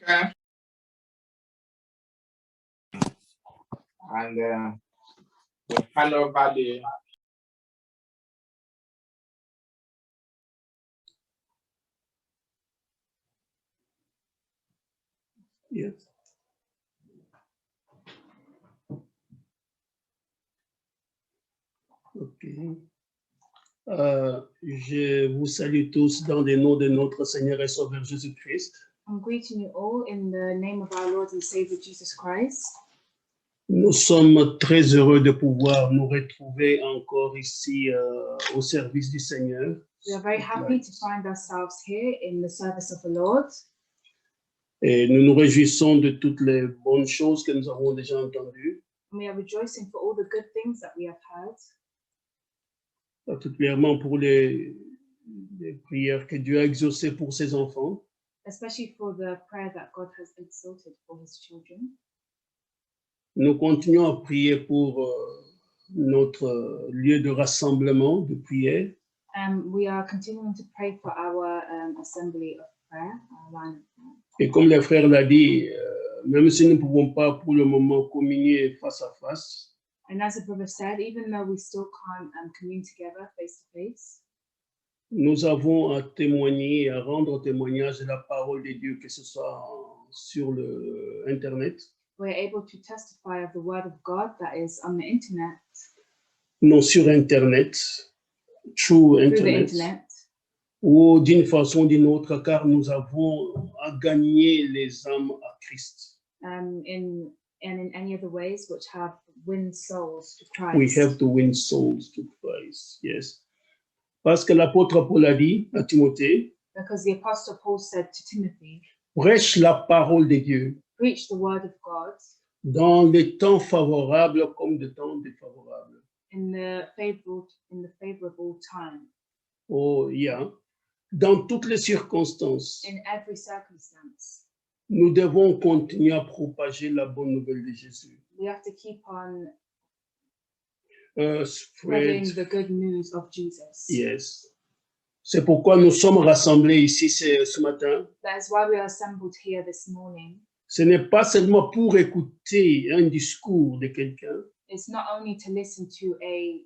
Okay. And we hand over the yes. Ok. Je vous salue tous dans le nom de notre Seigneur et Sauveur Jésus-Christ. I'm greeting you all in the name of our Lord and Savior Jesus Christ. Nous sommes très heureux de pouvoir nous retrouver encore ici au service du Seigneur. We are very happy to find ourselves here in the service of the Lord. Et nous nous réjouissons de toutes les bonnes choses que nous avons déjà entendues. And we are rejoicing for all the good things that we have heard. Particulièrement pour les prières que Dieu a exaucées pour ses enfants. Especially for the prayer that God has exalted for his children. Nous continuons à prier pour notre lieu de rassemblement, de prière. We are continuing to pray for our assembly of prayer, our line of prayer. Et comme le frère l'a dit, même si nous ne pouvons pas pour le moment communier face à face, And as the brother said, even though we still can't commune together face to face, nous avons à témoigner, à rendre témoignage de la parole de Dieu, que ce soit sur le Internet, we're able to testify of the word of God that is on the internet, non sur Internet, through through the Internet, internet, ou d'une façon ou d'une autre, car nous avons à gagner les âmes à Christ. in any other ways which have win souls to Christ. We have to win souls to Christ, yes. Parce que l'apôtre Paul a dit à Timothée, Because the apostle Paul said to Timothy, prêche la parole de Dieu preach the word of God dans les temps favorables comme des temps défavorables. in the favorable time, Oh, yeah. Dans toutes les circonstances, in every circumstance. nous devons continuer à propager la bonne nouvelle de Jésus. We have to keep on Spread, spreading the good news of Jesus. yes. C'est pourquoi nous sommes rassemblés ici ce matin. That is why we are assembled here this morning. Ce n'est pas seulement pour écouter un discours de quelqu'un, It's not only to listen to a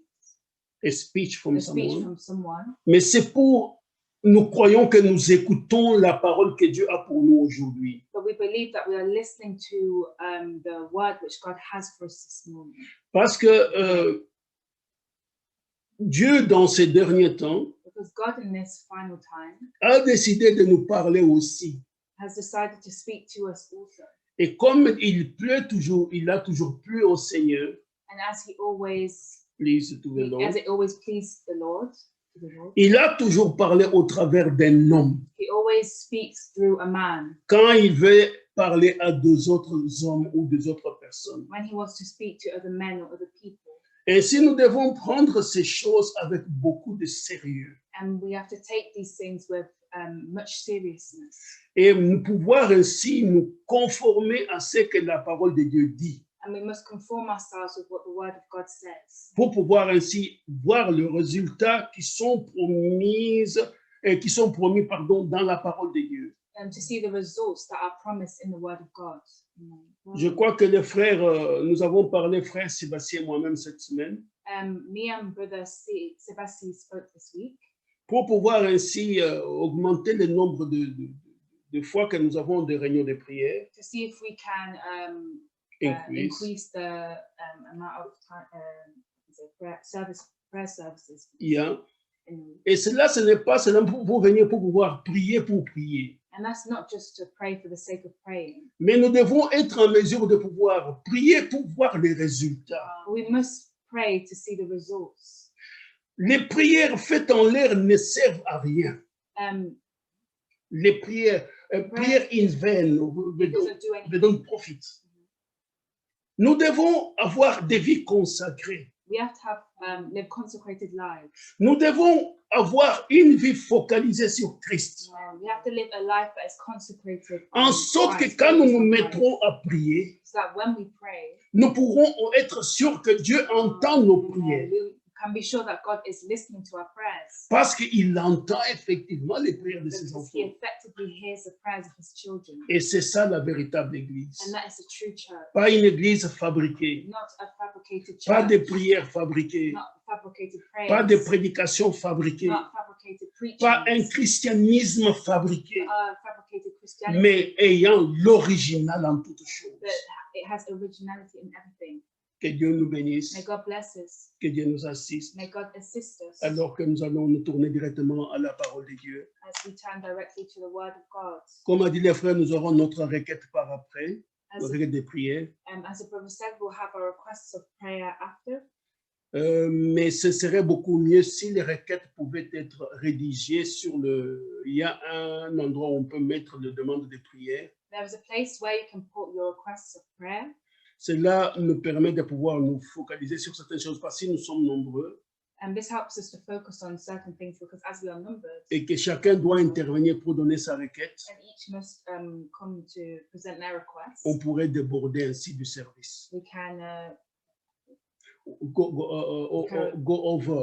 speech from speech someone, from someone, mais c'est pour, nous croyons que nous écoutons la parole que Dieu a pour nous aujourd'hui. but we believe that we are listening to the word which God has for us this morning. Parce que Dieu, dans ces derniers temps, Because God in this final time a décidé de nous parler aussi. has decided to speak to us also. Et comme il pleut toujours, il a toujours plu au Seigneur, And as he always, please to the Lord, as it always pleased the Lord, to the Lord, il a toujours parlé au travers d'un homme. he always speaks through a man. Quand il veut parler à deux autres hommes ou deux autres personnes. When he wants to speak to other men or other people. Ainsi, nous devons prendre ces choses avec beaucoup de sérieux. And we have to take these things with much seriousness. Et nous pouvoir ainsi nous conformer à ce que la parole de Dieu dit. And we must conform ourselves with what the word of God says. Pour pouvoir ainsi voir les résultats qui sont promis dans la parole de Dieu. And to see the results that are promised in the word of God. Je crois que les frères, nous avons parlé, frère Sébastien et moi-même cette semaine, Me and brother Sebastian spoke this week. pour pouvoir ainsi augmenter le nombre de fois que nous avons des réunions de prière, To see if we can increase. increase the amount of time, prayer services. Yeah. Et cela, ce n'est pas seulement pour venir pour pouvoir prier pour prier. And that's not just to pray for the sake of praying. Mais nous devons être en mesure de pouvoir prier pour voir les résultats. We must pray to see the results. Les prières faites en l'air ne servent à rien. Les prières in vain, they don't profit. Nous devons avoir des vies consacrées. We have to have live consecrated lives. Nous devons avoir une vie focalisée sur Christ. We have to live a life that is consecrated. En sorte que quand nous nous mettrons à prier, so that when we pray, nous pourrons être sûrs que Dieu entend nos prières. we can be sure that God is listening to our prayers. Parce qu'il entend effectivement les prières de ses Because he enfants. effectively hears the prayers of his children. Et c'est ça la véritable église. And that is the true church. Pas une église fabriquée, Not a fabricated church. pas des prières fabriquées, Not fabricated prayers. pas des prédications fabriquées, Not fabricated preaching. pas un christianisme fabriqué, Fabricated Christianity. mais ayant l'original en toutes choses. But it has originality in everything. Que Dieu nous bénisse, May God bless us. que Dieu nous assiste, May God assist us alors que nous allons nous tourner directement à la parole de Dieu. as we turn directly to the word of God. Comme a dit les frères, nous aurons notre requête par après, As, notre requête de prière. as the brother said, we'll have our requests of prayer after. Mais ce serait beaucoup mieux si les requêtes pouvaient être rédigées sur le... Il y a un endroit où on peut mettre les demandes de prière. There is a place where you can put your requests of prayer. Cela nous permet de pouvoir nous focaliser sur certaines choses parce que nous sommes nombreux And this helps us to focus on certain things because as we are numbered, et que chacun doit intervenir pour donner sa requête, and each must come to present their requests, on pourrait déborder ainsi du service. we can Go over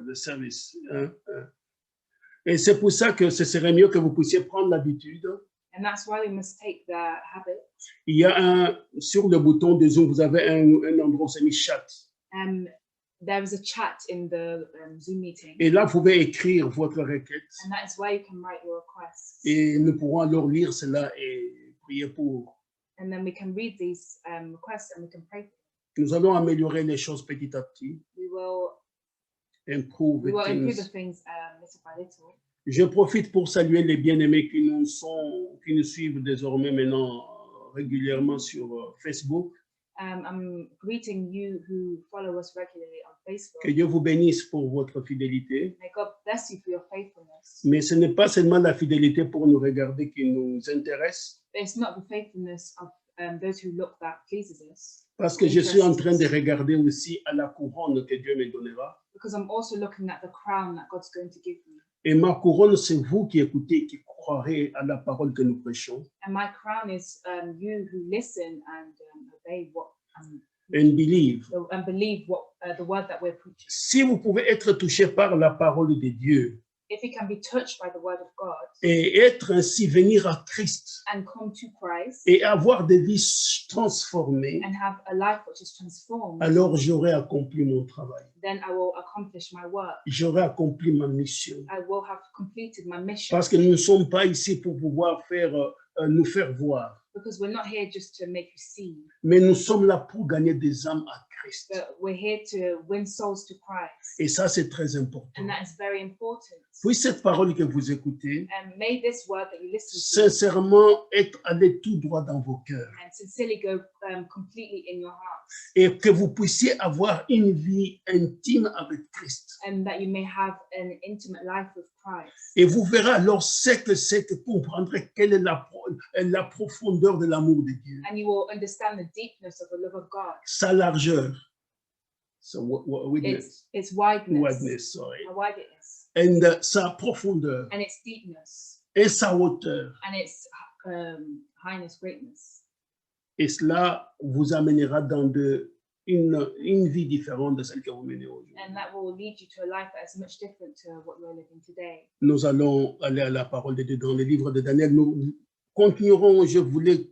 the service. Hein, hein. Et c'est pour ça que ce serait mieux que vous puissiez prendre l'habitude. and that's why we must take the habit. Il y a sur le bouton de Zoom, vous avez un endroit où c'est mis chat. There is a chat in the Zoom meeting, Et là, vous pouvez écrire votre requête. and that is where you can write your requests. Et nous pourrons alors lire cela et prier pour. And then we can read these requests and we can pray. Nous allons améliorer les choses petit à petit. We will Improve improve the things. things little by little. Je profite pour saluer les bien-aimés qui nous suivent désormais maintenant régulièrement sur Facebook. I'm greeting you who follow us regularly on Facebook. Que Dieu vous bénisse pour votre fidélité. May God bless you for your faithfulness. Mais ce n'est pas seulement la fidélité pour nous regarder qui nous intéresse, But it's not the faithfulness of those who look that pleases us. parce que je suis en train de regarder aussi à la couronne que Dieu me donnera. Because I'm also looking at the crown that God's going to give me. Et ma couronne, c'est vous qui écoutez, qui croirez à la parole que nous prêchons. And my crown is you who listen and obey what And believe. and believe what the word that we're preaching. Si vous pouvez être touché par la parole de Dieu If you can be touched by the word of God et être ainsi venir à Christ and come to Christ et avoir des vies transformées, and have a life which is transformed, alors j'aurai accompli mon travail. then I will accomplish my work. J'aurai accompli ma mission. I will have completed my mission. Parce que nous ne sommes pas ici pour pouvoir nous faire voir. Because we're not here just to make you see, Mais nous sommes là pour gagner des âmes à Christ. but we're here to win souls to Christ. Et ça, c'est très important. And that is very important. Puis cette parole que vous écoutez, And may this word that you listen to sincèrement, être allé tout droit dans vos cœurs. and sincerely go completely in your hearts, Et que vous puissiez avoir une vie intime avec Christ. and that you may have an intimate life with Christ. Et vous verrez alors ce que c'est que comprendrez quelle est la profondeur de l'amour de Dieu. And you will understand the deepness of the love of God. Sa largeur. So, width. Its wideness, Wideness, sorry. how wide it is, And sa profondeur. and its deepness, Et sa hauteur. and its highness, greatness. Et cela vous amènera dans une vie différente de celle que vous menez aujourd'hui. And that will lead you to a life that is much different to what you're living today. Nous allons aller à la parole de Dieu dans le livre de Daniel. Nous continuerons, je voulais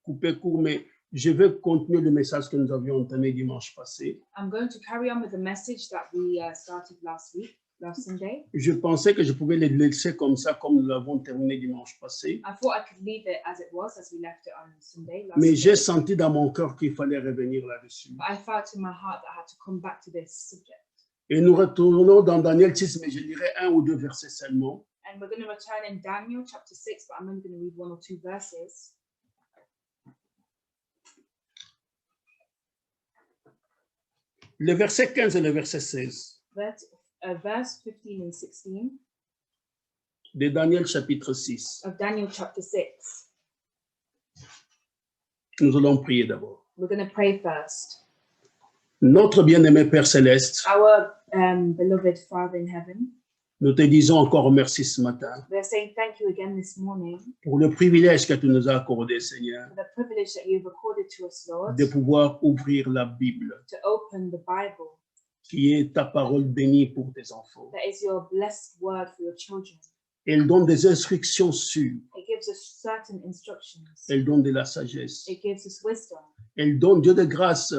couper court, mais je vais continuer le message que nous avions entamé dimanche passé. I'm going to carry on with the message that we started last Sunday. Je pensais que je pouvais le laisser comme ça, comme nous l'avons terminé dimanche passé. I thought I could leave it as it was, as we left it on Sunday. Mais j'ai senti dans mon cœur qu'il fallait revenir là-dessus. But I felt in my heart that I had to come back to this subject. Et nous retournons dans Daniel 6, mais je dirais 1 ou 2 versets seulement. And we're going to return in Daniel chapter 6, but I'm only going to read 1 or 2 verses. Le verset 15 et le verset 16 Verse 15 and 16 de Daniel chapitre 6. of Daniel chapter 6. Nous allons prier d'abord. We're going to pray first. Notre bien-aimé Père Céleste, Our beloved Father in heaven, nous te disons encore merci ce matin we're saying thank you again this morning pour le privilège que tu nous as accordé, Seigneur, for the privilege that you've accorded to us, Lord, de pouvoir ouvrir la Bible. to open the Bible. qui est ta parole bénie pour tes enfants. That is your blessed word for your children. Elle donne des instructions sûres. It gives us certain instructions. Elle donne de la sagesse. It gives us wisdom. Elle donne, Dieu de grâce,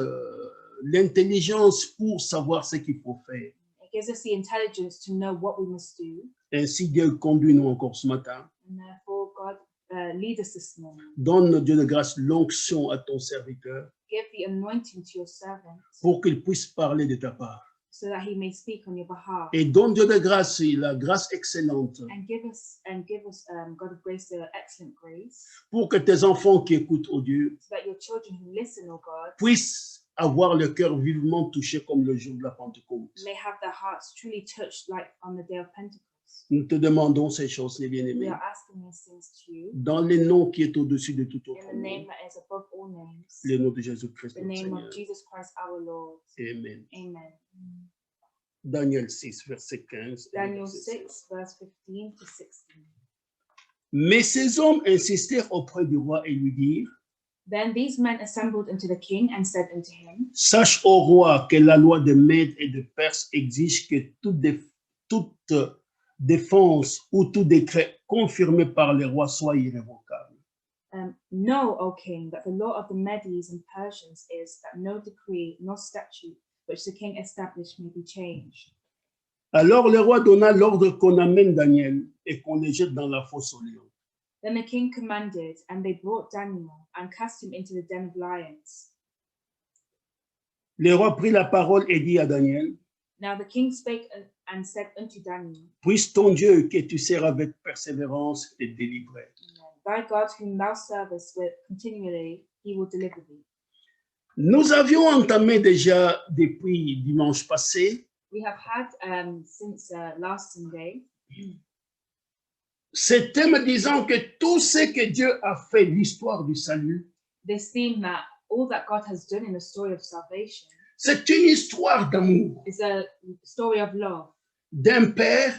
l'intelligence pour savoir ce qu'il faut faire. It gives us the intelligence to know what we must do. Ainsi, Dieu conduit-nous encore ce matin. And therefore, God lead us this morning. Donne, Dieu de grâce, l'onction à ton serviteur Give the anointing to your servant pour qu'il puisse parler de ta part. so that he may speak on your behalf. Et donne, Dieu de grâce, la grâce excellente And give us, God of grace, the excellent grace, pour que tes enfants qui écoutent, oh Dieu, so that your children who listen, O God, puissent avoir le cœur vivement touché comme le jour de la Pentecôte. may have their hearts truly touched like on the day of Pentecost. Nous te demandons ces choses, les We bien-aimés, are asking these things to you dans les noms qui est au-dessus de tout autre in the nom, name that is above all names, le nom de Jésus-Christ, the notre name Seigneur. of Jesus Christ our Lord. Amen. Amen. Daniel 6, verset 15. et Daniel verset 16. 6, verse 15 to 16. Mais ces hommes insistèrent auprès du roi et lui dirent, Then these men assembled unto the king and said unto him, sache, ô roi, que la loi de Mède et de Perse exige que toute défense ou tout décret confirmé par les rois soit irrévocable. Know, O king, that the law of the Medes and Persians is that no decree nor statute which the king established may be changed. Alors le roi donna l'ordre qu'on amène Daniel et qu'on le jette dans la fosse aux lions. Then the king commanded, and they brought Daniel and cast him into the den of lions. Le roi prit la parole et dit à Daniel, Now the king spake and said unto Daniel, puisse ton Dieu que tu sers avec persévérance te délivrer. Thy God whom thou servest with continually, he will deliver thee. Nous avions entamé déjà depuis dimanche passé We have had since last Sunday ce thème disant que tout ce que Dieu a fait, l'histoire du salut, this theme that all that God has done in the story of salvation c'est une histoire d'amour is a story of love, d'un père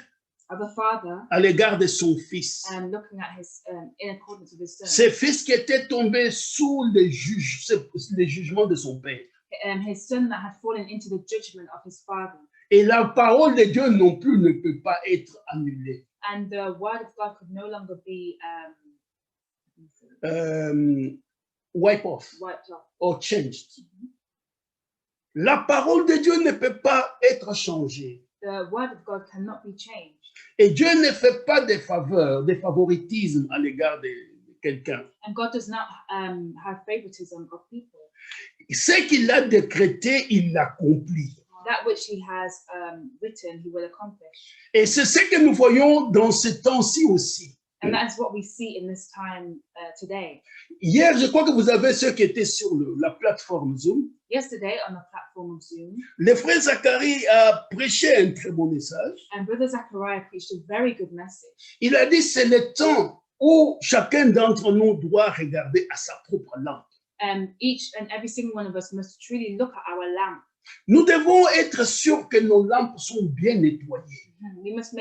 of a father à l'égard de son fils. and looking at his in accordance with his son. Ce fils qui était tombé sous les jugements de son père. His son that had fallen into the judgment of his father. Et la parole de Dieu non plus ne peut pas être annulée. And the word of God could no longer be Wiped off wiped off. or changed. La parole de Dieu ne peut pas être changée. The word of God cannot be changed. Et Dieu ne fait pas des faveurs, des favoritismes à l'égard de quelqu'un. And God does not have favoritism of people. Ce qu'il a décrété, il l'accomplit. That which he has written, he will accomplish. Et c'est ce que nous voyons dans ce temps-ci aussi. And that is what we see in this time today. Hier, je crois que vous avez ceux qui étaient sur la plateforme Zoom. Yesterday, on the platform of Zoom, Le frère Zacharie a prêché un très bon message. and Brother Zachariah preached a very good message. Il a dit c'est le temps où chacun d'entre nous doit regarder à sa propre lampe. Each and every single one of us must truly look at our lamp. Nous devons être sûrs que nos lampes sont bien nettoyées. We must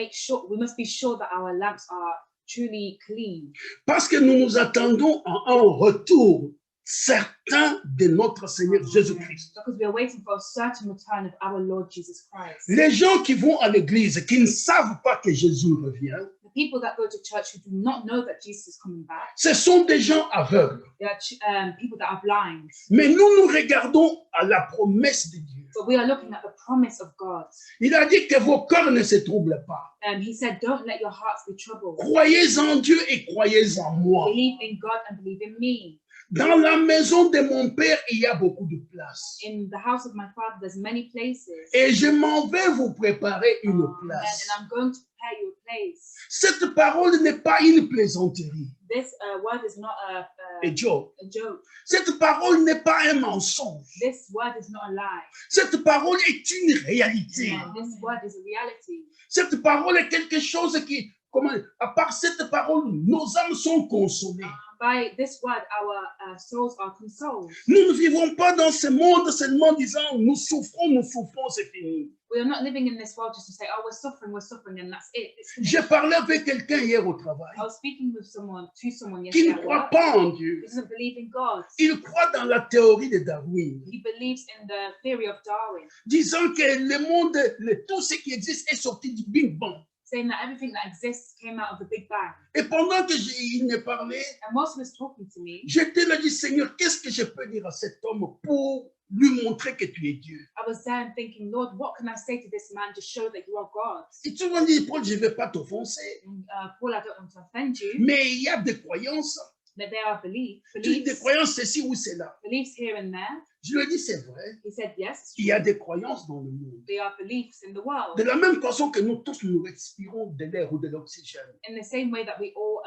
be sure that our lamps are truly clean. Parce que nous nous attendons à un retour certain de notre Seigneur Jésus-Christ. Because we are waiting for a certain return of our Lord Jesus Christ. Les gens qui vont à l'église, qui ne savent pas que Jésus revient, The people that go to church who do not know that Jesus is coming back, ce sont des gens aveugles. they are people that are blind. Mais nous regardons à la promesse de Dieu. But we are looking at the promise of God. Il a dit que vos cœurs ne se troublent pas. He said, don't let your hearts be troubled. Croyez en Dieu et croyez en moi. Believe in God and believe in me. Dans la maison de mon père, il y a beaucoup de place. In the house of my father, there's many places. Et je m'en vais vous préparer une place. And I'm going to prepare you a place. Cette parole n'est pas une plaisanterie. This word is not a joke. joke. Cette parole n'est pas un mensonge. This word is not a lie. Cette parole est une réalité. This word is a reality. Cette parole est quelque chose à part cette parole, nos âmes sont consolées. By this word, our souls are consoled. Nous ne vivons pas dans ce monde seulement disant nous souffrons, c'est fini. We are not living in this world just to say, oh, we're suffering, and that's it. J'ai parlé avec quelqu'un hier au travail I was speaking with someone qui yesterday ne at croit work. pas en Dieu. He doesn't believe in God. Il croit dans la théorie de Darwin, He believes in the theory of Darwin, disant que le monde, tout ce qui existe est sorti du Big Bang. saying that everything that exists came out of the Big Bang. Et pendant que il me parlait, And whilst he was talking to me, j'étais là, dit Seigneur, qu'est-ce que je peux dire à cet homme pour lui montrer que tu es Dieu? I was there and thinking, Lord, what can I say to this man to show that you are God? Et tu vas dire, Paul, je ne vais pas t'offenser, And, Paul, I don't want to offend you, mais il y a des croyances. but there are Tu dis des croyances, ceci ou cela. beliefs here and there. Je lui ai dit, c'est vrai, He said, yes, it's il y a true. des croyances dans le monde. There are beliefs in the world. De la même façon que nous tous, nous respirons de l'air ou de l'oxygène. In the same way that we all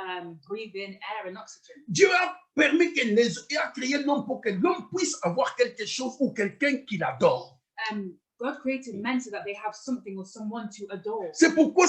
breathe in air and oxygen. Dieu a permis que il a créé l'homme pour que l'homme puisse avoir quelque chose ou quelqu'un qu'il adore. God created men so that they have something or someone to adore. C'est pourquoi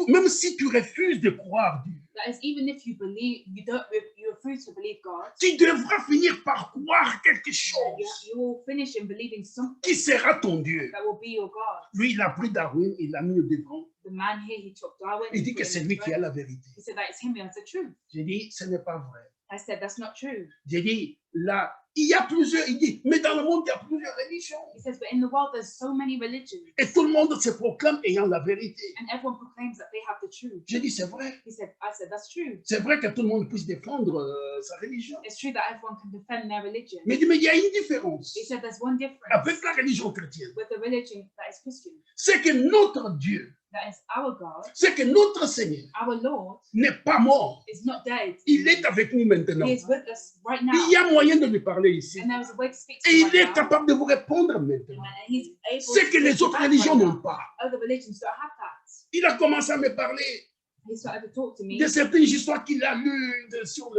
même si tu refuses de croire Dieu, That is, even if you believe, you refuse to believe God, tu devras finir par croire quelque chose you will finish in believing something qui sera ton Dieu. that will be your God. Lui, il a pris Darwin, il l'a mis au devant. The man here, he took Darwin. Il dit que put him c'est in lui front. qui a la vérité. He said that it's him who has the truth. J'ai dit, ce n'est pas vrai. I said that's not true. J'ai dit, là, il y a plusieurs, il dit, mais dans le monde, il y a plusieurs religions. He says, but in the world there's so many religions, Et tout le monde se proclame ayant la vérité. and everyone proclaims that they have the truth. J'ai dit, c'est vrai. I said that's true. C'est vrai que tout le monde puisse défendre sa religion. It's true that everyone can defend their religion. Mais il y a une différence He said there's one difference avec la religion chrétienne. with the religion that is Christian. C'est que notre Dieu, That is our God, c'est que notre Seigneur our Lord, n'est pas mort. is not dead. Il est avec nous maintenant. He is with us right now. Il y a moyen de lui parler ici. And there is a way to speak to Et him il est right now. capable de vous répondre maintenant. And he's able Ce to que les speak autres back religions right n'ont now. pas. Other religions don't have that. Il a commencé à me parler He started to talk to me de certaines histoires qu'il a lues sur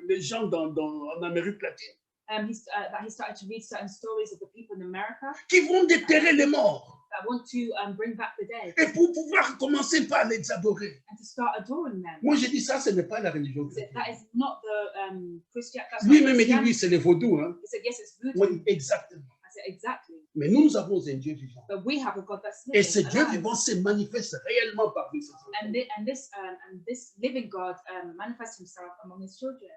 les gens en Amérique latine, that he started to read certain stories of the people in America qui vont déterrer les morts. that want to bring back the dead Et pour pouvoir commencer par les adorer. and to start adoring them. Moi, j'ai dit ça, ce n'est pas la religion He said, chrétienne. that is not the Christian. That's not Lui-même, il dit, Christianity. oui, c'est les vaudous. Hein. He said, yes, it's voodoo. Oui, exactement. I said, exactly. Mais nous avons un Dieu vivant. But we have a God that's Et living. ce Dieu alive. vivant se manifeste réellement parmi ses enfants. And this living God manifests himself among his children.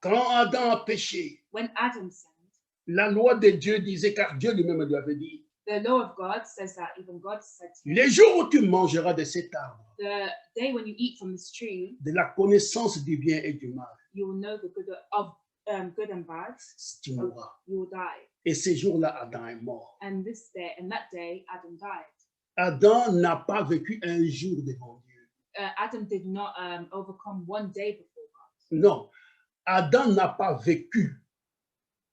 Quand Adam a péché, When Adam sinned, la loi de Dieu disait, car Dieu lui-même lui avait dit, the law of God says that even God said to him, les jours où tu mangeras de cet arbre, the day when you eat from this tree, de la connaissance du bien et du mal, you will know the good of good and bad. tu mourras. You will die. Et ce jour-là, Adam est mort. And that day, Adam died. Adam n'a pas vécu un jour devant Dieu. Adam did not overcome one day before God. Non, Adam n'a pas vécu.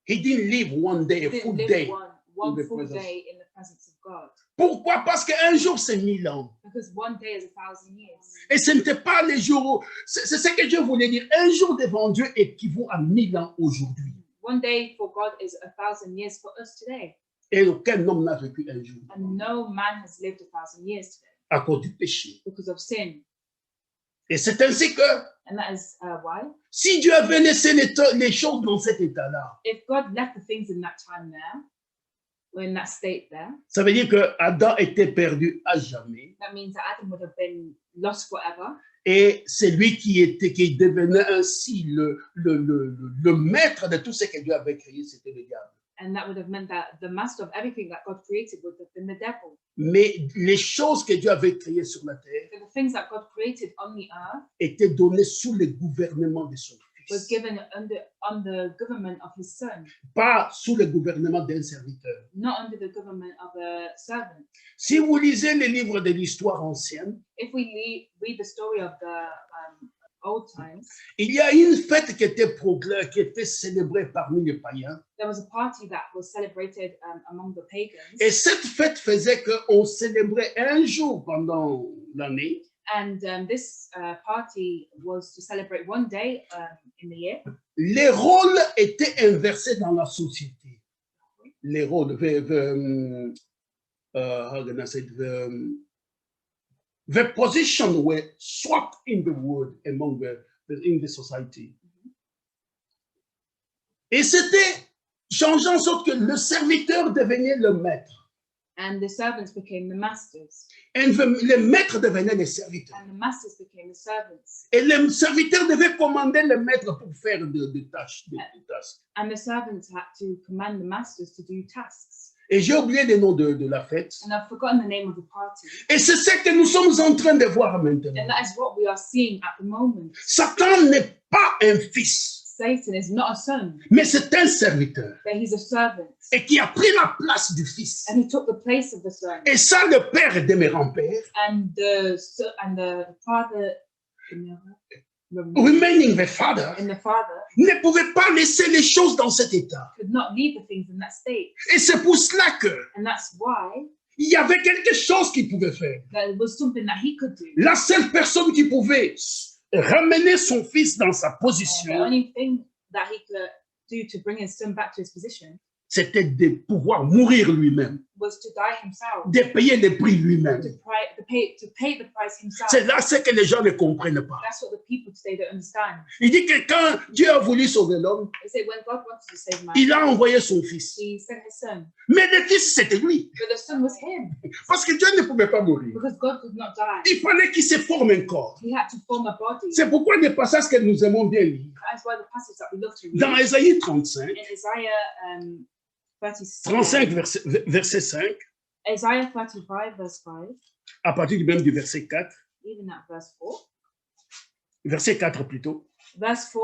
He didn't live one day, a He full didn't day. live one the full presence. day in the presence of God. Pourquoi? Parce qu'un jour, c'est 1000 ans. Because one day is 1,000 years. Et ce n'était pas les jours. C'est ce que Dieu voulait dire. Un jour devant Dieu équivaut à 1000 ans aujourd'hui. One day for God is 1,000 years for us today. Et aucun homme n'a vécu un jour And no man has lived 1,000 years today à cause du péché. because of sin. Et c'est ainsi que And that is why. si Dieu avait laissé les choses dans cet état-là, If God left the things in that time there, or in that state there, ça veut dire que Adam était perdu à jamais. that means that Adam would have been lost forever. Et c'est lui qui devenait ainsi le maître de tout ce que Dieu avait créé, c'était le diable. And that would have meant that the master of everything that God created would have been the devil. Mais les choses que Dieu avait créées sur la terre So the things that God created on the earth étaient données sous le gouvernement de son was fils, given on the government of his son, pas sous le gouvernement d'un serviteur. not under the government of a servant. Si vous lisez les livres de l'histoire ancienne, If we read the story of the old times, il y a une fête qui était célébrée parmi les païens. there was a party that was celebrated among the pagans. Et cette fête faisait qu'on célébrait un jour pendant l'année. And this party was to celebrate one day in the year. Les rôles étaient inversés dans la société. Les rôles, how can I say it? the position were swapped in the world among in the society. Et c'était changeant en sorte que le serviteur devenait le maître. And the servants became the masters. Et les maîtres devenaient les serviteurs. And the masters became the servants. Et les serviteurs devaient commander le maître pour faire des tâches. And the servants had to command the masters to do tasks. Et j'ai oublié le nom de la fête. And I've forgotten the name of the party. Et c'est ce que nous sommes en train de voir maintenant. And that is what we are seeing at the moment. Satan n'est pas un fils, Satan is not a son, mais c'est un serviteur. but he's a servant. Et qui a pris la place du fils. And he took the place of the son. Et ça, le père demeurant père, And the father, remaining the father, and the father ne pouvait pas laisser les choses dans cet état. could not leave the things in that state. Et c'est pour cela que And that's why il y avait quelque chose qu'il pouvait faire. there was something that he could do. La seule personne qui pouvait ramener son fils dans sa The position, only thing that he could do to bring his son back to his position c'était de pouvoir mourir lui-même, was to die himself, de payer le prix lui-même. to pay the price himself. C'est là ce que les gens ne comprennent pas. That's what the people today don't understand. Il dit que quand Dieu a voulu sauver l'homme, They say when God wanted to save man, il a envoyé son fils. he sent his son. Mais le fils, c'était lui. But the son was him, Parce que Dieu ne pouvait pas mourir. because God could not die. Il fallait qu'il se forme un corps. He had to form a body. C'est pourquoi des passages que nous aimons bien lire. That's why the passage that we love to read Dans Ésaïe 35, in Isaiah 35 verset 5, Isaiah 35 verse 5, à partir même du verset 4, even at verse 4. verset 4 plutôt. Verse 4,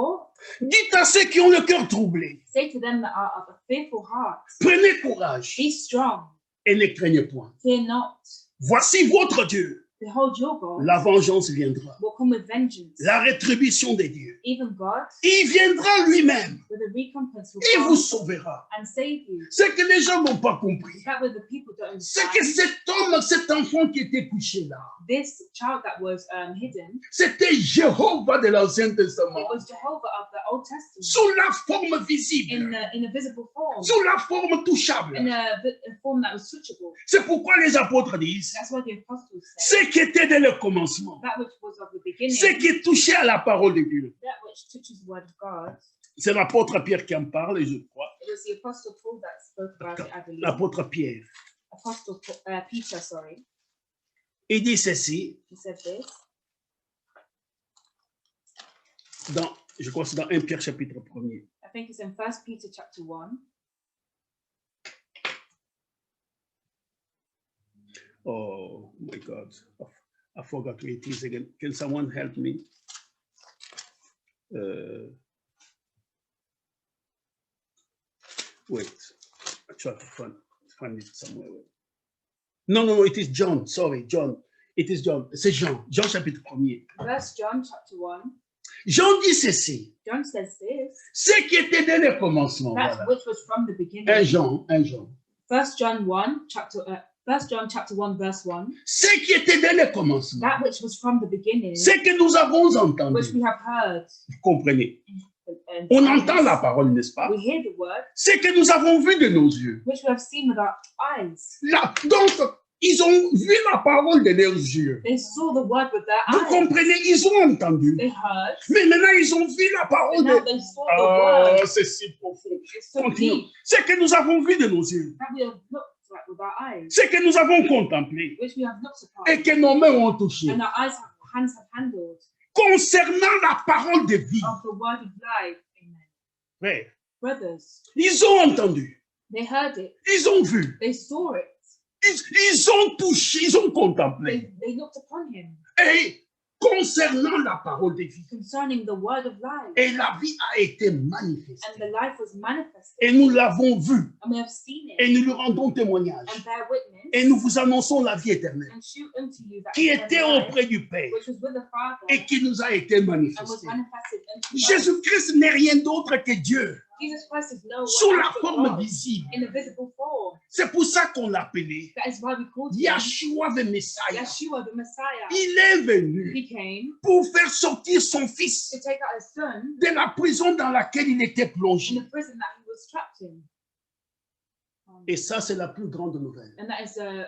Dites à ceux qui ont le cœur troublé, say to them that are of a fearful heart, prenez courage be strong, et ne craignez point. fear not. Voici votre Dieu. Behold, your God La vengeance viendra. will come with vengeance. La rétribution des dieux. Even God, Il viendra lui-même. with a recompense, will Il vous come sauvera. and save you. Ce que les gens n'ont pas compris, That way the people don't c'est understand. que cet homme, cet enfant qui était couché là, This child that was hidden, c'était Jéhovah de l'Ancien it Testament, was Jehovah of the Old Testament sous la forme visible, in a visible form, sous la forme touchable. in a form that was touchable. C'est pourquoi les apôtres disent, That's why the apostles say ce qui était dès le commencement, that which was of the beginning, ce qui touchait à la parole de Dieu. that which touches the word of God. C'est l'apôtre Pierre qui en parle, je crois. It was the apostle Paul that spoke about it, I believe. L'apôtre Pierre. Apostle Peter, sorry, Il dit ceci, he said this. je crois que c'est dans 1 Pierre chapitre 1er. I think it's in 1 Peter chapter 1. Oh my God, I forgot where it is again. Can someone help me? Wait, I try to find it somewhere. No, it is John. Sorry, John. It is John. C'est Jean. Jean chapitre 1er. Verse John chapter 1. Jean dit ceci. John says this. Ce qui était dès le commencement. That Voilà. which was from the beginning. 1 Jean. 1 John 1 chapter 1 verse 1. Ce qui était dès le commencement. That which was from the beginning, Ce que nous avons which entendu. we have heard. Vous comprenez? And On entend la parole, n'est-ce pas? we hear the word, Ce que nous avons vu de nos yeux. which we have seen with our eyes. Là, donc, ils ont vu la parole de leurs yeux. They saw the word with their Vous eyes. comprenez? Ils ont entendu. They heard. Mais maintenant, ils ont vu la parole And now de... they saw the word. c'est si profond. It's so Continuons. deep Ce que nous avons vu de nos yeux. that we have looked at with our eyes, Ce que nous avons contemplé. which we have looked Et upon, que nos mains ont touché. and our hands have handled Concernant la parole de vie. of the word of life. Amen. Frère, Brothers, ils ont entendu. they heard it, Ils ont vu. they saw it, Ils ont touché. Ils ont contemplé. they looked upon him Et concernant la parole de vie. concerning the word of life, Et la vie a été and manifestée. the life was manifested, Et nous l'avons vu. and we have seen it, Et nous lui rendons témoignage. and bear witness, Et nous vous annonçons la vie éternelle and shew unto you that qui eternal était life, auprès du Père which was with the Father, et qui nous a été and was manifestée. manifested unto us. Jésus-Christ n'est rien d'autre que Dieu, Jesus Christ is no one sous la else but forme God, visible. in a visible form. C'est pour ça qu'on l'appelait That is why we called him Yahshua the Messiah. Yeshua the Messiah. Il est venu He came pour faire sortir son fils to take out his son de la prison dans laquelle il était in plongé. the prison that he was trapped in. Et ça, c'est la plus grande nouvelle. And that is a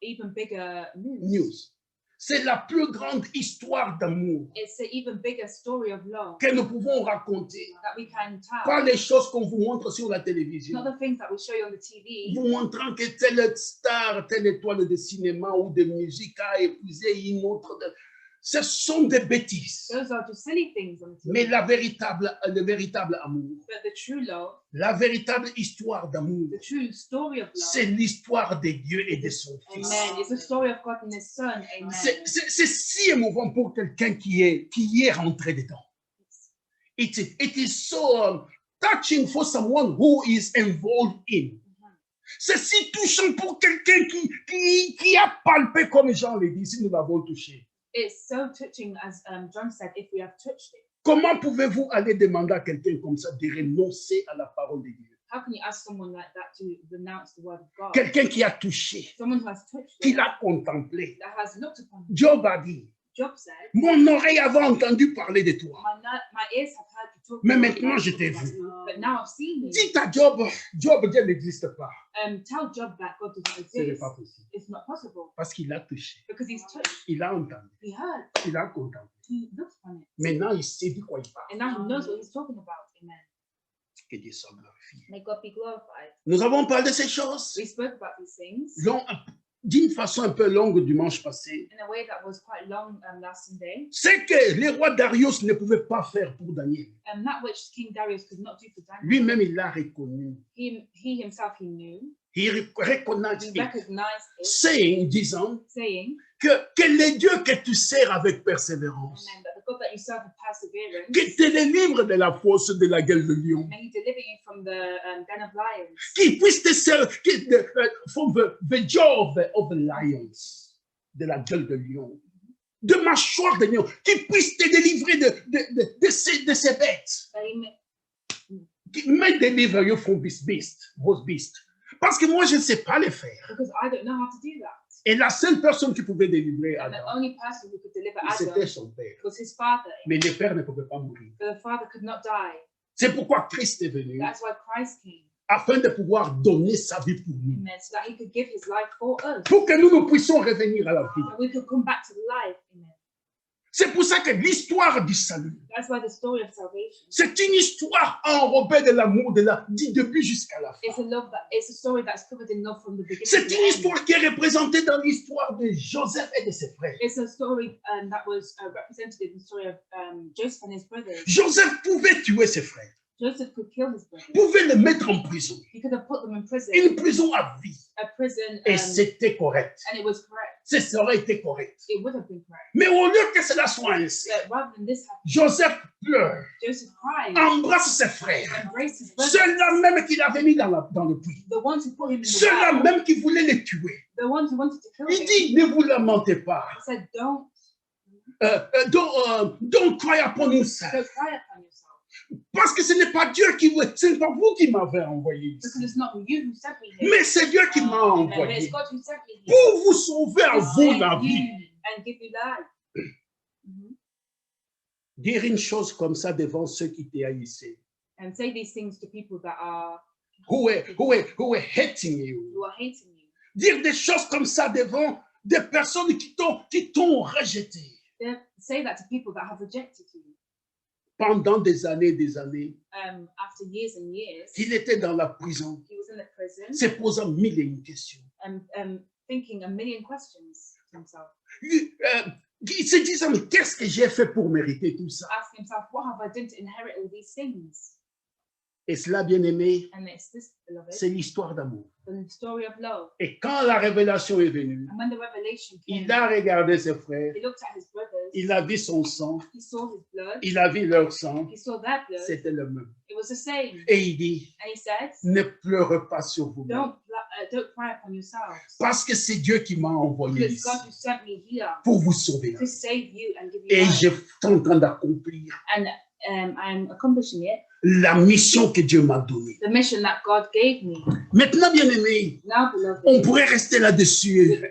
even bigger news. News. C'est la plus grande histoire d'amour It's an even bigger story of love que nous pouvons raconter. that we can tell. Pas les choses qu'on vous montre sur la télévision. Not the things that we show you on the TV, Vous montrant que telle star, telle étoile de cinéma ou de musique a épousé une autre. Ce sont des bêtises. those are just silly things on the TV. Mais le véritable amour, But the true love, la véritable histoire d'amour, the true story of love, c'est l'histoire de Dieu et de son Fils. amen, it's the story of God and His Son, amen. C'est si émouvant pour quelqu'un qui est rentré dedans. It is so touching for someone who is involved in. C'est si touchant pour quelqu'un qui a palpé, comme Jean le dit, si nous l'avons touché. It's so touching, as John said, if we have touched it. Comment pouvez-vous aller demander à quelqu'un comme ça de renoncer à la parole de Dieu? How can you ask someone like that to renounce the word of God? Quelqu'un qui a touché, Someone who has touched qui it, l'a contemplé. that has looked upon it. Job a dit, Job said, mon oreille avait entendu parler de toi, my ears have heard you talk. mais about maintenant God, je t'ai vu. but now I've seen you. Dites à Job, Dieu n'existe pas. Tell Job that God doesn't Ce n'est exist. pas possible. It's not possible Parce qu'il a touché, because He's touched. il a entendu, He heard. il a contemplé. He looked upon it, Maintenant, il sait de quoi il parle. and now He knows what He's talking about. Amen. Que Dieu soit glorifié. May God be glorified. Nous avons parlé de ces choses We spoke about these things d'une façon un peu longue dimanche passé. in a way that was quite long last Sunday. C'est que le roi Darius ne pouvait pas faire pour Daniel. That which King Darius could not do for Daniel, Lui-même, il l'a reconnu. he himself, he knew, Il reconnaît, he recognized it, saying, disant saying, que le Dieu que tu sers avec persévérance, amen, that the God that you serve with perseverance, qui te délivre de la fosse de la gueule de lion, may He deliver you from the den of lions, qui puisse te servir from the jaw of the lions, de la gueule de lion, de mâchoire de lion, qui puisse te délivrer de ces bêtes. that He may, Qui may deliver you from this beast, those beasts. Parce que moi, je ne sais pas les faire. because I don't know how to do that. Et la seule personne qui pouvait délivrer And the Adam, only person who could deliver c'était Adam son père. was his father. Mais le père ne pouvait pas mourir. But the father could not die. C'est pourquoi Christ est venu, That's why Christ came, afin de pouvoir donner sa vie pour nous. amen, so that He could give His life for us, Pour que nous puissions revenir à la vie. and we could come back to life, amen. C'est pour ça que l'histoire du salut, That's why the story of salvation, c'est une histoire enrobée de l'amour du début jusqu'à la it's fin. it's a story that's covered in love from the beginning. C'est to the une end. histoire qui est représentée dans l'histoire de Joseph et de ses frères. It's a story that was represented in the story of Joseph and his brothers. Joseph pouvait tuer ses frères, Joseph could kill his brothers. pouvait les mettre en prison, He could have put them in prison, une prison à vie. a prison, Et c'était correct. and it was correct. Ça aurait été correct. It would have been correct. Mais au lieu que cela soit ainsi, But rather than this happen, Joseph pleure, Joseph cried, embrasse ses frères. embraced his brothers, Ceux-là même qu'il avait mis dans le puits. the ones who put him in the Ceux-là well, même qui voulaient les tuer. the ones who wanted to kill Il him. dit, ne vous lamentez pas. He said, don't Don't cry upon yourself. cry upon yourself, Parce que ce n'est pas ce n'est pas vous qui m'avez envoyé because ici. it's not you who sent me here. Mais c'est Dieu qui m'a Amen. But envoyé it's God who sent me here pour vous sauver à to vous save la vie. you and give you life. Dire une chose comme ça devant ceux qui te haïssaient, And say these things to people that are who were hating you. who are hating you. Dire des choses comme ça devant des personnes qui t'ont rejeté Say that to people that have rejected you. pendant des années. After years and years, Il était dans la prison, he was in the prison, se posant mille et une questions. thinking a million questions to himself, Il se disant, mais qu'est-ce que j'ai fait pour mériter tout ça? asking himself, what have I done to inherit all these things? Et cela, bien aimé, And it's this, beloved, c'est l'histoire d'amour. the story of love. Et quand la révélation est venue, And when the revelation came, il a regardé ses frères, he looked at his brothers, il a vu son sang, he saw his blood, il a vu leur sang, he saw their blood, c'était le même. it was the same. Et il dit, And he said, ne pleure pas sur vous-même, don't cry upon yourselves, parce que c'est Dieu qui m'a envoyé because ici God who sent me here pour vous sauver. to save you and give you Et life. je suis en train d'accomplir And I'm accomplishing it, la mission que Dieu m'a donnée. the mission that God gave me. Maintenant, bien aimé, Now, beloved, on pourrait rester là-dessus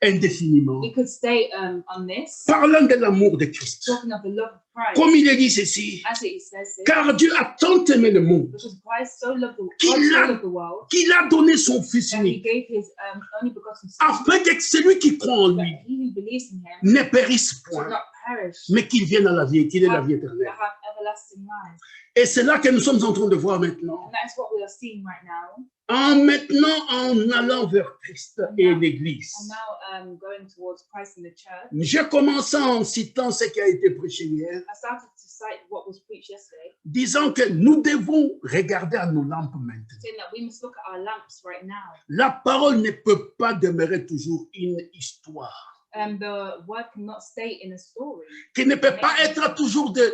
indéfiniment, We could stay on this, parlant de l'amour de Christ. talking of the love of Christ. Comme il est dit ceci, As it says this, car Dieu a tant aimé le monde because Christ so loved the, Qu'il God so a- loved the world qu'il a donné son Fils that he unique, gave his only begotten Son, afin que celui qui croit en that lui he who believes in him ne périsse should point, not perish, mais qu'il vienne à la vie, qu'il ait la vie but éternelle. have everlasting life. Et c'est là que nous sommes en train de voir maintenant. And that is what we are seeing right now. En allant vers Christ et l'Église. And now going towards Christ and the church. J'ai commencé en citant ce qui a été prêché hier, I started to cite what was preached yesterday, disant que nous devons regarder à nos lampes maintenant. saying that we must look at our lamps right now. La parole ne peut pas demeurer toujours une histoire, The word cannot stay in a story. qui ne peut pas être toujours de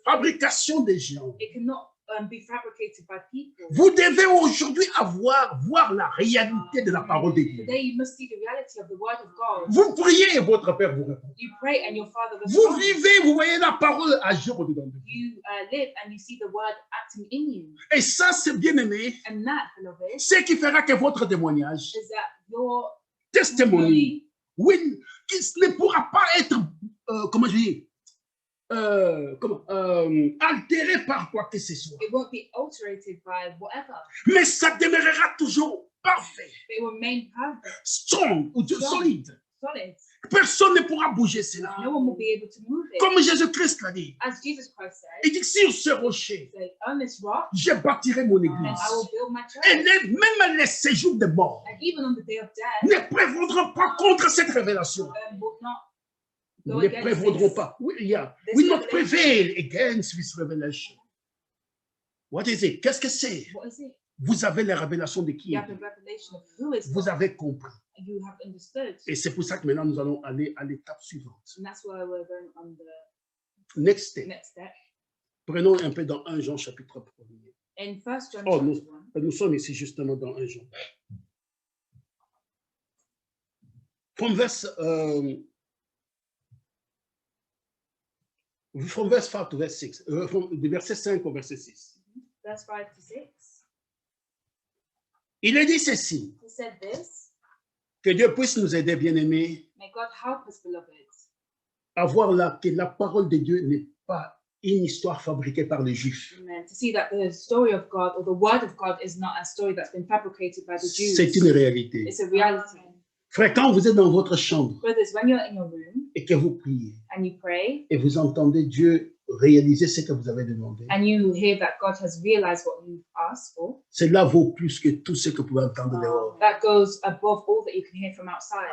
fabrication des gens. It cannot be fabricated by people. Vous devez aujourd'hui voir la réalité de la parole de Dieu. Today you must see the reality of the word of God. Vous priez et votre Père vous répond. You pray and your Father Vous responds. vivez, vous voyez la parole agir au-dedans de vous. You live and you see the word acting in you. Et ça, c'est bien aimé, And that, beloved, ce qui fera que votre témoignage, is that your testimony, oui, qui ne pourra pas être, comment je dis, altéré par quoi que ce soit. it won't be alterated by whatever. Mais ça demeurera toujours parfait, It will remain perfect, strong, ou solide. solid. Personne ne pourra bouger cela. No one will be able to move it. Comme Jésus-Christ l'a dit. As Jesus Christ said, Il dit, sur ce rocher, say, on this rock, je bâtirai mon and I will église. build my church. Et même les séjours de mort And even on the day of death, ne prévaudront pas contre cette révélation. will not go Ne against prévaudront this. pas. Will not prevail against this revelation. What is it? Qu'est-ce que c'est? What is it? Vous avez la révélation de qui? You have the revelation of who is Vous God. avez compris. You have understood. Et c'est pour ça que maintenant nous allons aller à l'étape suivante. And that's why we're going on the Next step. next step. Prenons un peu dans 1 Jean chapitre 1er. In 1 John Oh, chapter 1, Nous sommes ici justement dans 1 Jean. From verse 5 to verse 6. Du verset 5 au verset 6. verse 5 to 6, Il est dit ceci. he said this, Que Dieu puisse nous aider, bien-aimés, may God help us, beloved, à voir là que la parole de Dieu n'est pas une histoire fabriquée par les Juifs. amen, to see that the story of God or the word of God is not a story that's been fabricated by the Jews. C'est une réalité. It's a reality. Frère, quand vous êtes dans votre chambre Brothers, when you're in your room et que vous priez and you pray et vous entendez Dieu réaliser ce que vous avez demandé, and you hear that God has realized what you've asked for, cela vaut plus que tout ce que vous pouvez entendre dehors. that goes above all that you can hear from outside.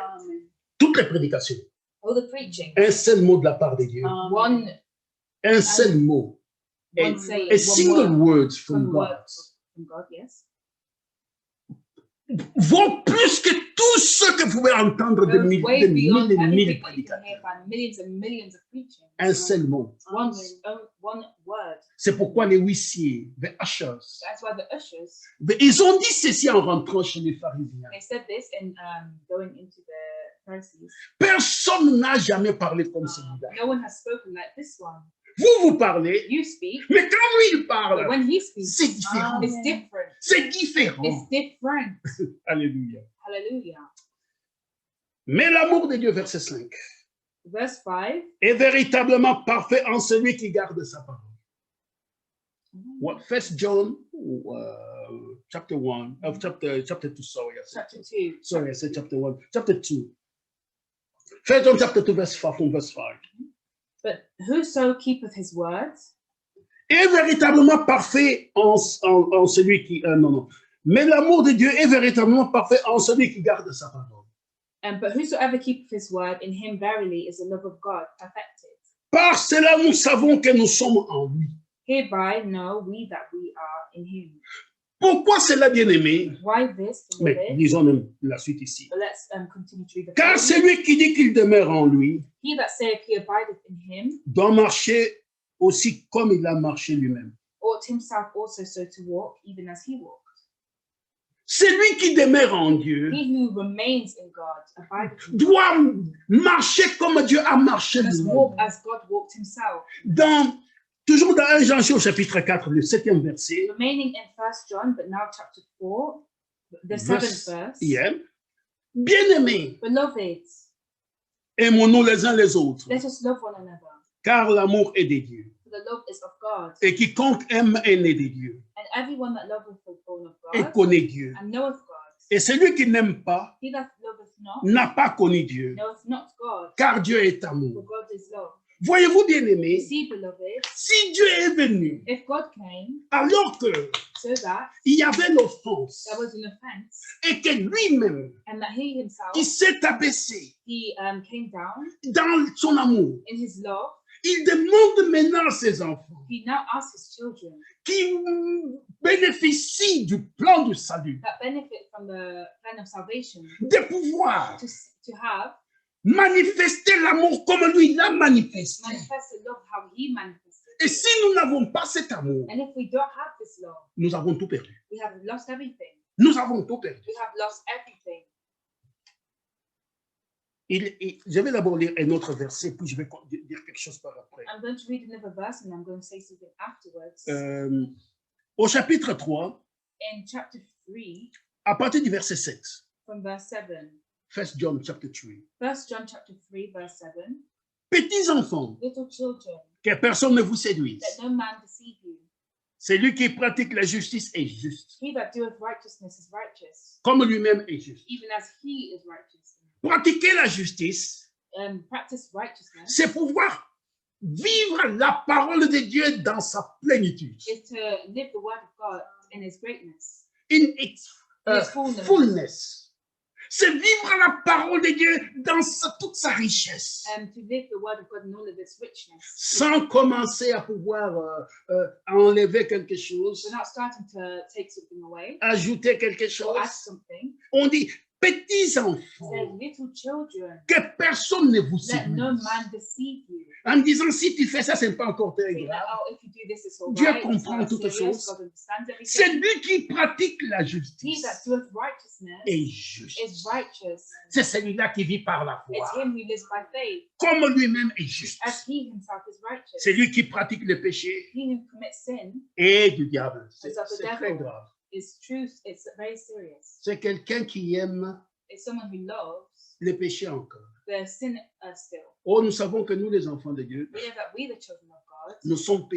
Toutes les prédications, All the preaching, un seul mot de la part de Dieu, one un seul mot, saying, a single one word from one God, word from God, yes. vaut plus que tout ce que vous pouvez entendre de Goes mille way et beyond mille everything that you can prédicateurs. hear by millions and millions of preaching. Un seul mot. One word. C'est pourquoi les huissiers, les ushers, That's why the ushers, ils ont dit ceci en rentrant chez les pharisiens. they said this in going into the Pharisees. Personne n'a jamais parlé comme celui-là. No one has spoken like this one. Vous parlez, You speak, mais quand lui il but parle, when he speaks, c'est différent. it's different. C'est différent. It's different. Alléluia. Hallelujah. Mais l'amour de Dieu, verset 5, Verse 5. est véritablement parfait en celui qui garde sa parole. What, 1 John chapter 1, chapter 2, sorry. Chapter 2. Sorry, I said chapter 1, chapter 2. 1 John chapter 2, verse 5, from verse 5. But whoso keepeth his words, Est véritablement parfait en celui qui... non. Mais l'amour de Dieu est véritablement parfait en celui qui garde sa parole. but whosoever keepeth his word, in him verily is the love of God perfected. Par cela, nous savons que nous sommes en lui. Hereby know we that we are in him. Pourquoi cela, bien-aimé? Why this, Mais beloved? lisons même la suite ici. But let's continue to read the Car passage. celui qui dit qu'il demeure en lui He that saith he abideth in him doit marcher aussi comme il a marché lui-même. ought himself also so to walk, even as he walked. Celui qui demeure en Dieu He who remains in God abideth in God. doit marcher comme Dieu a marché Must lui-même. walk as God walked himself. Toujours dans 1 Jean au chapitre 4, le 7e verset, Remaining in 1 John, but now chapter 4, the 7th verse. hier, Bien-aimés, Beloved, aimons-nous les uns les autres, let us love one another, car l'amour est de Dieu. for the love is of God. Et quiconque aime est né de Dieu And everyone that loveth is born of et God, connaît Dieu. and knoweth God. Et celui qui n'aime pas He that loveth not, n'a pas connu Dieu, knoweth not God, car Dieu est for amour. God is love. Voyez-vous, You bien-aimés, see, beloved, si Dieu est venu if God came alors que so that il y avait l'offense there was an offense, et que lui-même, and that he himself, il s'est abaissé he came down dans son amour, in his love, il demande maintenant à ses enfants he now asks his children qui bénéficient du plan de salut that benefit from the plan of salvation de pouvoir to have manifester l'amour comme lui l'a manifesté. manifested love how he manifested. Et si nous n'avons pas cet amour, And if we don't have this love, nous avons tout perdu. we have lost everything. Nous avons tout perdu. We have lost everything. Je vais d'abord lire un autre verset, puis je vais dire quelque chose par après. I'm going to read another verse and I'm going to say something afterwards. Au chapitre 3, In chapter 3, à partir du verset 7, from verse 7, 1 John chapter 3. 1 John chapter 3, verse 7, Petits enfants, little children, que personne ne vous séduise. let no man deceive you. Celui qui pratique la justice est juste, He that doeth righteousness is righteous, comme lui-même est juste. even as he is righteous. Pratiquer la justice, Practice righteousness c'est pouvoir vivre la parole de Dieu dans sa plénitude. is to live the word of God in his greatness, In its His fullness. C'est vivre la parole de Dieu dans toute sa richesse. to live the word of God in all of its richness. Sans commencer à pouvoir enlever quelque chose, We're not starting to take something away ajouter quelque or chose. add something. On dit petits Say, enfants, little children, que personne ne vous let no séduise. man deceive you. En disant si tu fais ça, c'est pas encore très Saying grave. that, oh, if you do this, it's all Dieu right. It's comprend not toutes serious. choses. God understands everything. C'est lui qui pratique la He justice that doeth righteousness et juste. is righteous. C'est celui-là qui vit par la It's foi, him who lives by faith, comme lui-même est juste. as he himself is righteous. C'est lui qui pratique le péché He who commits sin et du diable. C'est Is of the très devil. grave. is truth. It's very serious. C'est quelqu'un qui aime It's someone who loves le péché encore. the sin still. Oh, nous savons que nous, les enfants de Dieu, We know that we, the children of God, nous sommes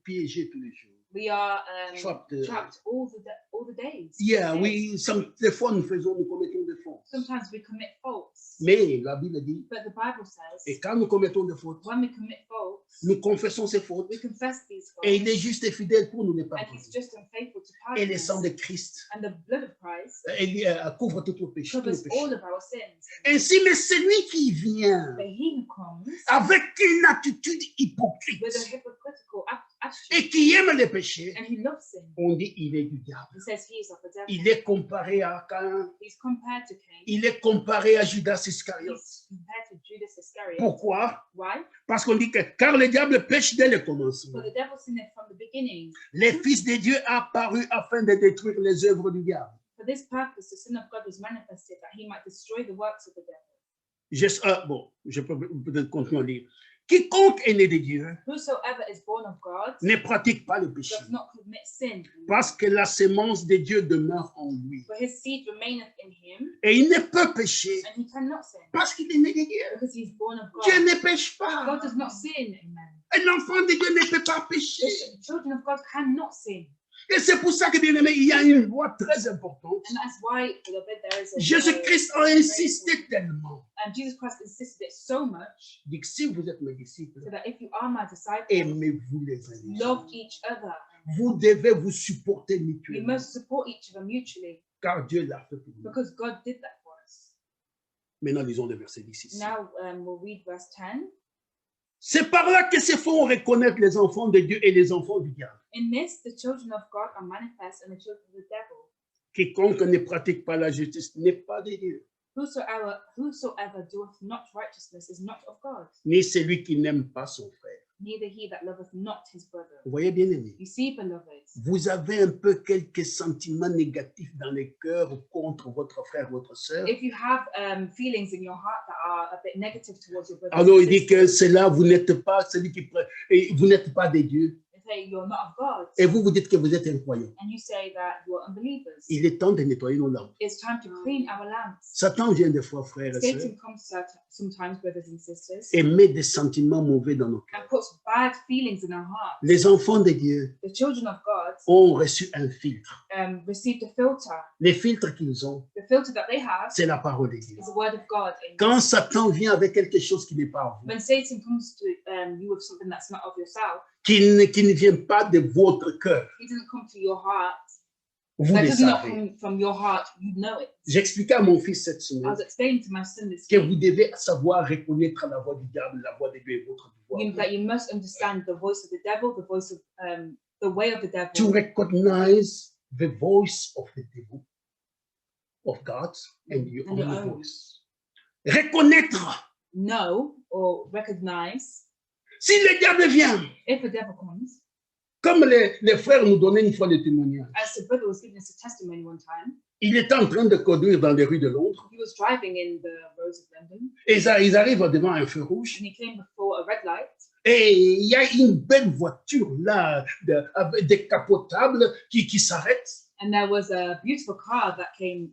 piégés tous les jours. we are Trapped, trapped all the days. Yeah, Yes. des fois nous commettons des fautes. Sometimes we commit faults, Mais la Bible dit, but the Bible says et quand nous commettons des fautes, when we commit faults, nous confessons ces fautes, we confess these et il est faults, juste et fidèle pour nous les and pardonner. He's just and faithful to Et pardon le us. sang de Christ And the blood of Christ couvre tous nos péchés. tous nos covers péchés. all of our sins. Ainsi, mais celui qui vient But he who comes avec une attitude with a hypocrite hypocritical attitude et qui aime les péchés, and he loves sin, on dit il est du diable. he says he is of the devil. Il est comparé à Caïn, He's compared to Cain. il est comparé à Judas Iscariote. He's compared to Judas Iscariot. Pourquoi? Why? Parce qu'on dit que car le diable pêche dès le commencement. For the devil sinned from the beginning. Les fils de Dieu apparus afin de détruire les œuvres du diable. For this purpose, the Son of God was manifested that he might destroy the works of the devil. Je peux peut-être continuer à lire. Quiconque est né de Dieu Whosoever is born of God ne pratique pas le péché, does not commit sin, parce que la sémence de Dieu demeure en lui. for his seed remaineth in him, Et il ne peut pécher and he cannot sin, parce qu'il est né de Dieu. because he is born of God. Dieu ne pêche pas. God does not sin. Amen. Un enfant de Dieu ne peut pas pécher. The children of God cannot sin. Et c'est pour ça que, bien aimé, il y a une loi très importante. And that's why, beloved, there is a Jésus-Christ a insisté tellement. and Jesus Christ insisted it so much Il dit que si vous êtes mes disciples, so that if you are my disciples, aimez-vous les uns les love autres. each other. Vous devez vous supporter We mutuellement, must support each other mutually car Dieu l'a fait pour nous. because God did that for us. Maintenant, lisons le verset 10. Now we'll read verse 10. C'est par là que se font reconnaître les enfants de Dieu et les enfants du diable. In this, the children of God are manifest and the children of the devil. Quiconque ne pratique pas la justice n'est pas de Dieu, Whosoever doeth not righteousness is not of God, ni celui qui n'aime pas son frère. neither he that loveth not his brother. Vous voyez, bien aimé, You see, beloved, vous avez un peu quelques sentiments négatifs dans le cœur contre votre frère, votre sœur. if you have feelings in your heart that are a bit negative towards your brother, Alors il dit que c'est là, vous n'êtes pas celui qui, et vous n'êtes pas de Dieu. it say you're not of God. Et vous vous dites que vous êtes incroyant. And you say that you're unbelievers. Il est temps de nettoyer nos lampes. It's time to clean our lamps. Satan vient des fois, frères et sœurs, Satan comes sometimes, brothers and sisters, et met des sentiments mauvais dans nos cœurs. and puts bad feelings in our hearts. Les enfants de Dieu The children of God ont reçu un filtre. received a filter. Les filtres qu'ils ont, The filter that they have c'est la parole de Dieu. is the word of God. And Quand Satan vient avec quelque chose qui n'est pas à vous, when Satan comes to you with something that's not of yourself, qui ne vient pas de votre cœur, he doesn't come to your heart. vous That le does not savez. come from your heart. You know it. J'expliquais à mon fils cette I semaine was explaining to my son this que week vous devez savoir reconnaître la voix du diable, la voix de Dieu et votre voix. that you must understand the voice of the devil, the voice of the way of the devil. To recognize the voice of the devil, of God, and your And your own own. voice. Reconnaître. Know or recognize Si le diable vient, if the devil comes. comme les frères nous donnaient une fois le témoignage, As the brother was giving us a testimony one time, il était en train de conduire dans les rues de Londres he was driving in the roads of London et ils arrivent devant un feu rouge and he came before a red light. et il y a une belle voiture là, avec décapotable qui s'arrête. And there was a beautiful car that came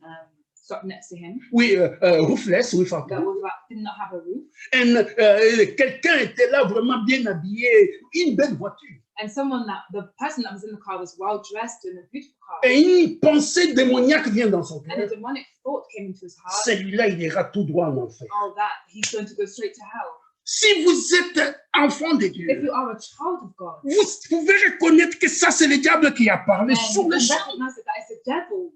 stopped next to him Oui, roofless, oui, that did not have a roof. Quelqu'un était là vraiment bien habillé, une belle voiture. And the person that was in the car was well dressed in a beautiful car. Et une pensée démoniaque vient dans son And a cœur. demonic thought came into his heart. Celui-là, il ira tout droit en enfer. Oh, that he's going to go straight to hell. Si vous êtes enfant de If Dieu, you are a child of God, vous pouvez reconnaître que ça, c'est le diable qui a parlé then sur you le can champ. recognize that it's the devil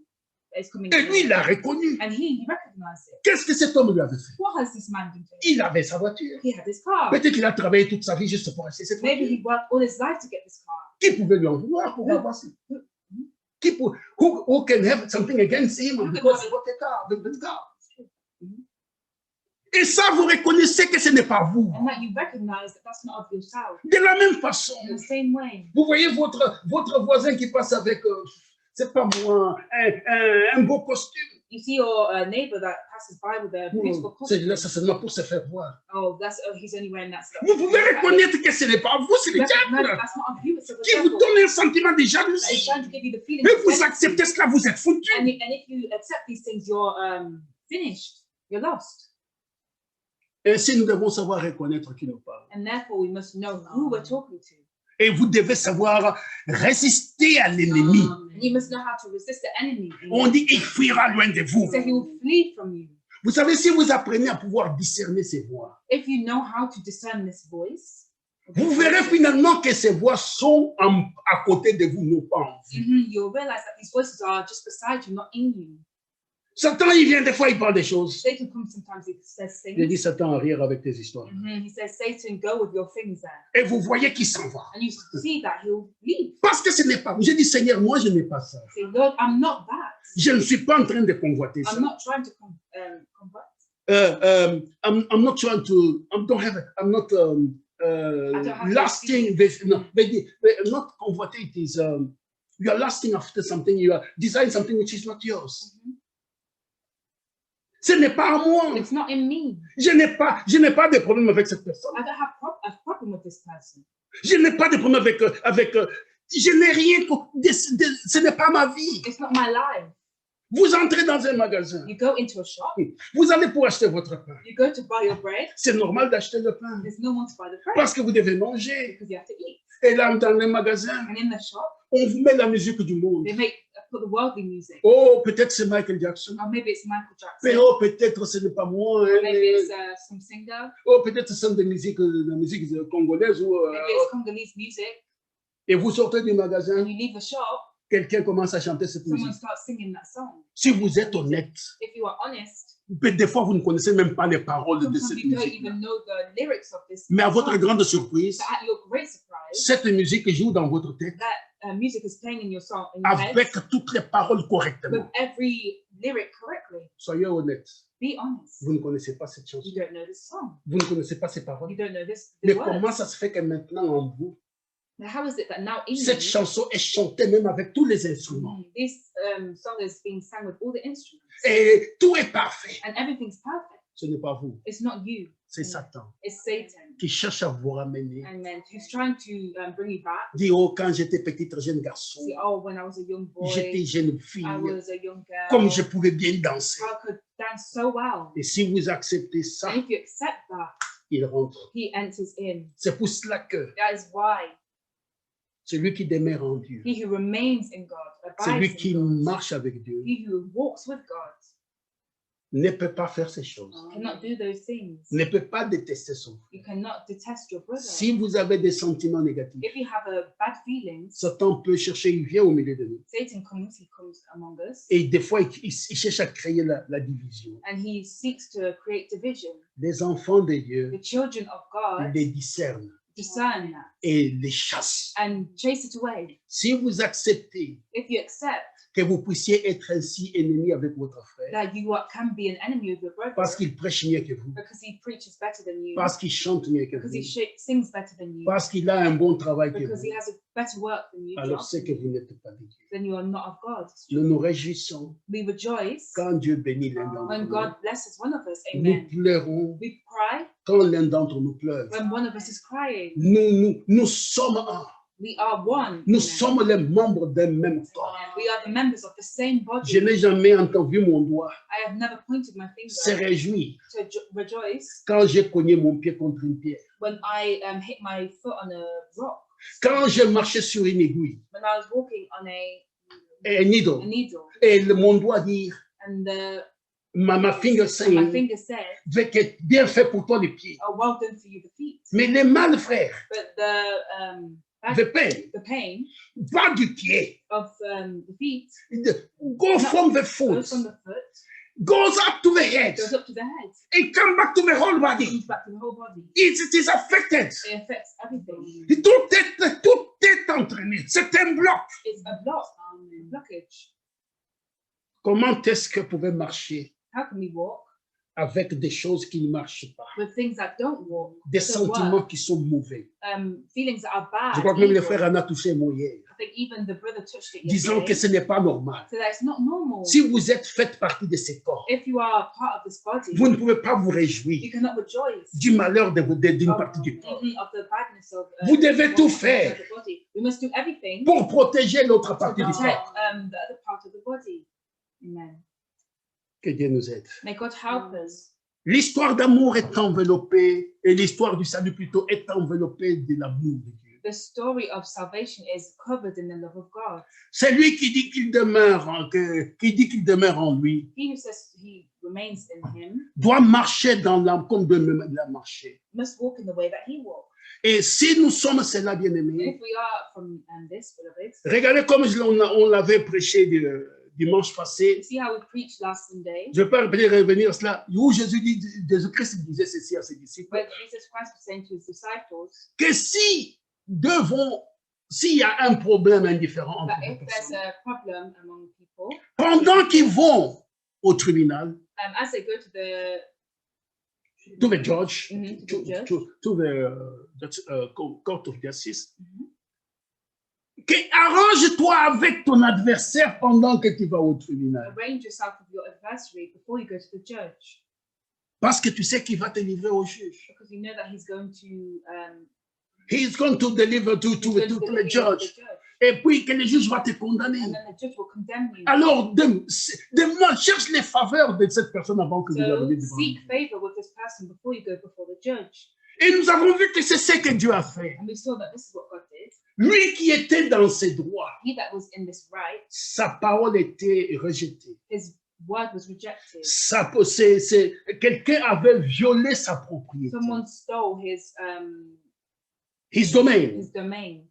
that is coming. Et lui, il l'a reconnu. And he recognized it. Qu'est-ce que cet homme lui avait fait? What has this man done to him? Il avait sa voiture. He had his car. Peut-être qu'il a travaillé toute sa vie juste pour acheter cette Maybe voiture. he worked all his life to get this car. Qui pouvait lui en vouloir pour avoir ça? Who can have something against him because he bought a car, the car? Et ça, vous reconnaissez que ce n'est pas vous. And that you recognize that that's not of yourself. De la même façon, In the same way, vous voyez votre voisin qui passe avec, c'est pas moi, un beau costume. you see your neighbor that passes by with a beautiful C'est costume. là, ça seulement pour se faire voir. Oh, he's only wearing that stuff. Vous pouvez reconnaître que ce n'est pas vous, c'est le diable That's not of you, it's of the qui vous devil. donne un sentiment de That is jalousie. trying to give you the feeling Mais of vous jealousy. acceptez cela, vous êtes foutu. And if you accept these things, you're finished. You're lost. Ainsi, nous devons savoir reconnaître qui nous parle. And therefore, we must know who we're talking to. Et vous devez savoir résister à l'ennemi. And you must know how to resist the enemy. On dit, il fuira loin de vous. So he will flee from you. Vous savez, si vous apprenez à pouvoir discerner ces voix, If you know how to discern this voice, vous verrez finalement que ces voix sont à côté de vous, non pas en vous. you'll realize that these voices are just beside you, not in you. Satan, il vient des fois, il parle des choses. Satan comes sometimes, he says Il things. dit, Satan, arrière avec tes histoires. He says, Satan, go with your things there. Et vous voyez qu'il s'en va. And you see that he'll leave. Parce que ce n'est pas vous. J'ai dit, Seigneur, moi, je n'ai pas ça. Say, Lord, I'm not that. Je ne suis pas en train de convoiter ça. I'm not trying to convert. I'm not trying to, I'm not lasting this, no, not convoiter, it is, you are lasting after something, you are desiring something which is not yours. Ce n'est pas à moi. It's not in me. Je n'ai pas de problème avec cette personne. I don't have a problem with this person. Je n'ai pas de problème avec je n'ai rien, ce n'est pas ma vie. It's not my life. Vous entrez dans un magasin, You go into a shop, vous allez pour acheter votre pain. you go to buy your bread, C'est normal d'acheter le pain there's no one to buy the bread parce que vous devez manger. because you have to eat. Et là, dans le magasin, And in the shop, on vous met la musique du monde. they put the worldly music. Oh, peut-être c'est Michael Jackson. Or maybe it's Michael Mais Jackson. oh, peut-être ce n'est pas moi. Hein, Maybe it's some singer. oh, peut-être c'est de la musique congolaise. Maybe it's Congolese music. Et vous sortez du magasin, And you leave the shop, quelqu'un commence à chanter cette someone musique. starts singing that song. Si vous êtes honnête, If you are honest, des fois vous ne connaissez même pas les paroles de sometimes cette you don't musique. even know the lyrics of this Mais à votre song. grande surprise, But at your great surprise, cette musique joue dans votre tête that music is playing in your song, in your head, avec toutes les paroles with correctement. every lyric correctly. Soyez honnête, Be honest. vous ne connaissez pas cette chanson. You don't know this song. Vous ne connaissez pas ces paroles. You don't know the Mais words. comment ça se fait que maintenant en vous, Now, how is it that now in cette you, chanson est chantée même avec tous les instruments? this song is being sung with all the instruments Et tout est parfait. and everything's perfect? Ce n'est pas vous, It's not you. c'est Satan It's Satan. qui cherche à vous ramener. Amen. Who's trying to bring you back. Dit, oh, quand j'étais petit, jeune garçon, Say, oh, when I was a young j'étais boy, jeune fille, I was a young comme girl. je pouvais bien danser. I could dance so well. Et si vous acceptez ça, And if you accept that, il rentre. he enters in. C'est pour cela que That is why celui qui demeure en Dieu, he who remains in God, celui abides qui in God, marche avec Dieu, he who walks with God, ne peut pas faire ces choses, cannot do those things. ne peut pas détester son frère. You cannot detest your brother. Si vous avez des sentiments négatifs, If you have a bad feelings, Satan peut chercher, il vient au milieu de nous. Satan comes, he comes among us, Et des fois, il cherche à créer la division. and he seeks to create division. Les enfants de Dieu The children of God les discernent discern that et les chassent. and chase it away. Si vous acceptez If you accept que vous puissiez être ainsi ennemi avec votre frère, that you can be an enemy of your brother parce qu'il prêche mieux que vous, because he preaches better than you, parce qu'il chante mieux que because he vous, sings better than you, parce qu'il a un bon travail que because he vous, has a better work than you, alors job c'est que than vous you, n'êtes pas de Dieu. then you are not of God. Nous nous réjouissons We rejoice quand Dieu bénit l'un d'entre when nous. God blesses one of us. Nous Amen. pleurons We cry quand l'un d'entre nous pleure. when one of us is crying. Nous sommes un. We are one. Nous Amen. sommes les membres d'un même corps. We are the members of the same body. Je n'ai jamais entendu mon doigt I have never pointed my se finger réjouir to rejoice quand j'ai cogné mon pied contre une pierre. when I hit my foot on a rock, Quand j'ai marché sur une aiguille, when I was walking on un a needle, needle, et mon doigt dit, and ma finger my saying, finger said, bien fait pour toi les pieds. "Oh, well done for you, the feet." Mais les mal, frère, But the the pain pas du pied, of the feet go from the goes foot, from the foot, goes up to the head, goes up to the head, and come back to the whole body. comes back to the whole body. It is affected. It affects everything. Tout est entraîné. C'est un bloc. It's a blockage. Comment est-ce que vous pouvez marcher How can we walk avec des choses qui ne marchent pas, with things that don't walk, des don't sentiments work, qui sont mauvais? feelings that are bad? Je crois que même le evil? frère en a touché un mot hier, I think even the brother touched it disant que yesterday, ce n'est pas normal. so that it's not normal. Si vous êtes fait partie de ces corps, If you are part of this body, vous ne pouvez pas vous you réjouir cannot rejoice du malheur d'une of, partie du corps. of the badness of. Vous devez one tout part faire of the body. We must do everything pour protéger l'autre to partie du protect corps. the other part of the body. Amen. Que Dieu nous aide. May God help us. L'histoire d'amour est enveloppée, et l'histoire du salut plutôt est enveloppée de l'amour de Dieu. The story of salvation is covered in the love of God. C'est lui qui dit qu'il demeure, qui dit qu'il demeure en lui, He who says he remains in him doit marcher dans l'âme comme de même il a marché. must walk in the way that he walked. Et si nous sommes cela, bien And aimés, if we are from this, beloved, regardez comme on l'avait prêché dimanche passé. you see how we preached last Sunday, Je ne vais pas revenir à cela, où Jésus-Christ disait ceci à ses disciples, where Jesus Christ was saying to his disciples que s'il y a un problème indifférent entre that deux if there's personnes, a problem among people, pendant qu'ils vont au tribunal, as they go to the to the judge, Mhm, to, to the judge. to the court of justice, que arrange-toi avec ton adversaire pendant que tu vas au tribunal. arrange yourself with your adversary before you go to the judge, Parce que tu sais qu'il va te livrer au juge. because you know that he's going to He is going to deliver to deliver the the judge. Et puis que le juge va te condamner. and then the judge will condemn you. Alors, cherche les faveurs de cette personne avant que vous So arriviez devant seek lui. favor with this person before you go before the judge. Et nous avons vu que c'est ce que Dieu a fait. And we saw that this is what God did. Lui qui était dans ses droits, He that was in this right, sa parole était rejetée. his word was rejected. Quelqu'un avait violé sa propriété, Someone stole his domain. his domain.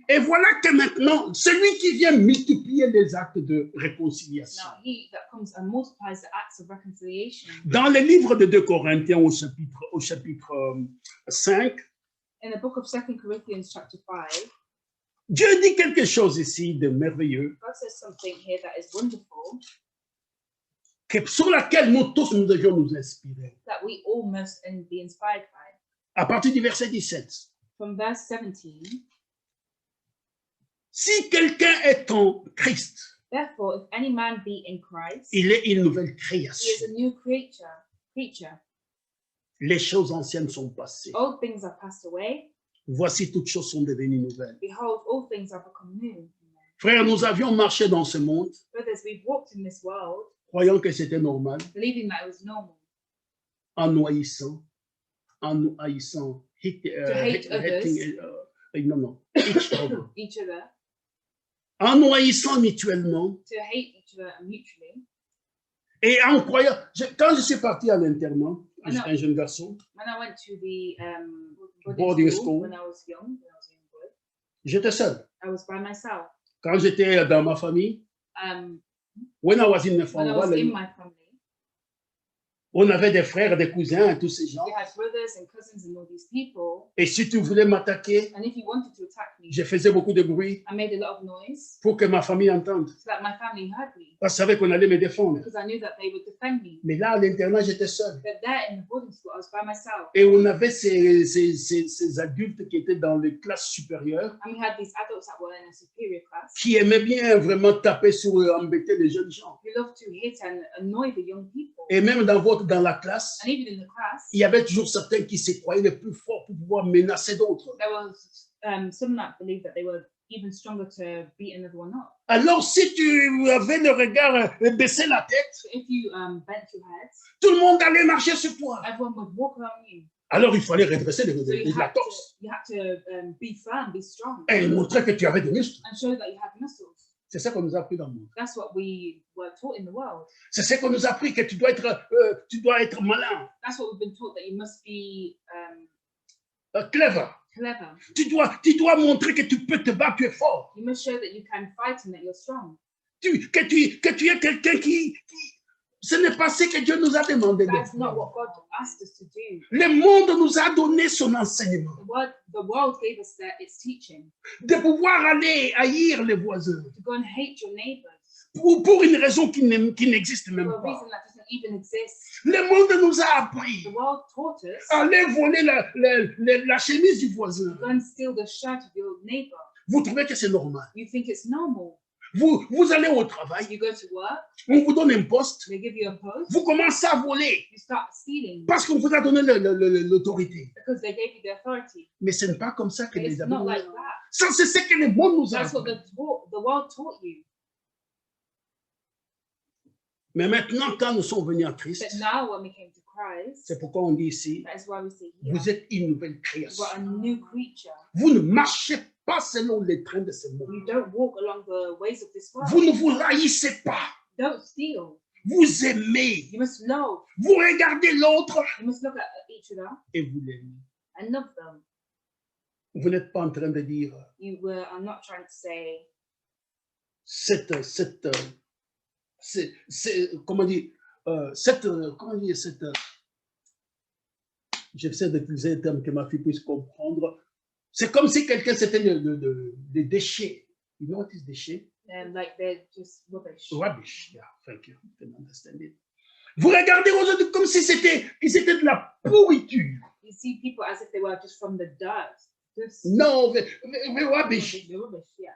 Et voilà que maintenant, celui qui vient multiplier les actes de réconciliation. Now he that comes and multiplies the acts of reconciliation. Dans le livre de 2 Corinthiens au chapitre 5, In the book of 2 Corinthians chapter 5, Dieu dit quelque chose ici de merveilleux, God says something here that is wonderful, sur laquelle nous tous nous devions nous inspirer. that we all must be inspired by. À partir du verset 17. From verse 17, Si quelqu'un est en Christ, therefore, if any man be in Christ, il est une nouvelle he is création. a new creature. Les choses anciennes sont passées. Old things have passed away. Voici toutes choses sont devenues nouvelles. Behold, all things have become new. Frères, nous avions marché dans ce monde, Brothers, we've walked in this world, croyant que c'était normal, believing that it was normal en haïssant, hate others. each other. each other, En nous haïssant mutuellement to hate each other mutually. et en croyant. Quand je suis parti à l'internat, Ah non. un jeune garçon, When I went to the Boarding school. when I was young, when I was a young boy, j'étais seul. I was by myself. Quand j'étais dans ma famille, when I was in the When I was in family, my family, on avait des frères, des cousins, tous ces gens. we had brothers and cousins and all these people. Et si tu voulais m'attaquer, And if you wanted to attack me, je faisais beaucoup de bruit I made a lot of noise pour que ma famille entende. so that my family heard me, Parce que je savais qu'on allait me défendre. because I knew that they would defend me. Mais là, à l'internat, j'étais seul. But there in the boarding school, I was by myself. Et on avait ces adultes qui étaient dans les classes supérieures, And we had these adults that were in a superior class qui aimaient bien vraiment taper sur eux, embêter les jeunes gens. who loved to hit and annoy the young people. Et même dans la classe, And even in the class, il y avait toujours certains qui se croyaient les plus forts pour pouvoir menacer d'autres. there was some that believed that they were even stronger to beat another one up. Alors, si tu avais le regard baisser la tête, So if you bent your head, tout le monde allait marcher sur toi. everyone would walk around you. Alors, il fallait redresser So la torse you had to be firm, be strong, et montrer que tu avais des muscles. and show that you had muscles. C'est ça qu'on nous a appris dans le monde. That's what we were taught in the world. C'est ça qu'on nous a appris, que tu dois être malin, That's what we've been taught, that you must be clever. clever. Tu dois montrer que tu peux te battre, tu es fort. You must show that you can fight and that you're strong. Que tu es quelqu'un qui... Ce n'est pas ce que Dieu nous a demandé de That's faire. not what God asked us to do. Le monde nous a donné son enseignement, The world gave us its teaching de pouvoir aller haïr les voisins, to go and hate your neighbors pour une raison qui n'existe même for a pas. reason that doesn't even exist. Le monde nous a appris The world taught us à aller voler la chemise du voisin. to go and steal the shirt of your neighbor. Vous trouvez que c'est normal. You think it's normal. Vous allez au travail, You go to work, on vous donne un poste, they give you a post, vous commencez à voler you start stealing parce qu'on vous a donné l'autorité. because they gave you the authority. Mais ce n'est pas comme ça que But les it's not amis. like that. Ça, c'est ce que le monde nous a That's what appris. the world taught you. Mais maintenant, quand nous sommes venus à Christ, But now when we came to Christ, c'est pourquoi on dit ici, that is why we say here, vous êtes une nouvelle you création. are a new creature. Vous ne marchez pas selon les trains de ce monde. You don't walk along the ways of this world. Vous ne vous haïssez pas. Don't steal. Vous aimez. You must love. Vous regardez l'autre You must look at each other et vous l'aimez. and love them. Vous n'êtes pas en train de dire I'm not trying to say j'essaie d'utiliser un terme que ma fille puisse comprendre. C'est comme si quelqu'un c'était des déchets. You know what is déchets? like they're just rubbish. Rubbish. Yeah, thank you. You can understand it. Vous regardez aux autres comme si c'était de la pourriture. You see people as if they were just from the dirt. Just No, the rubbish. the rubbish, yeah.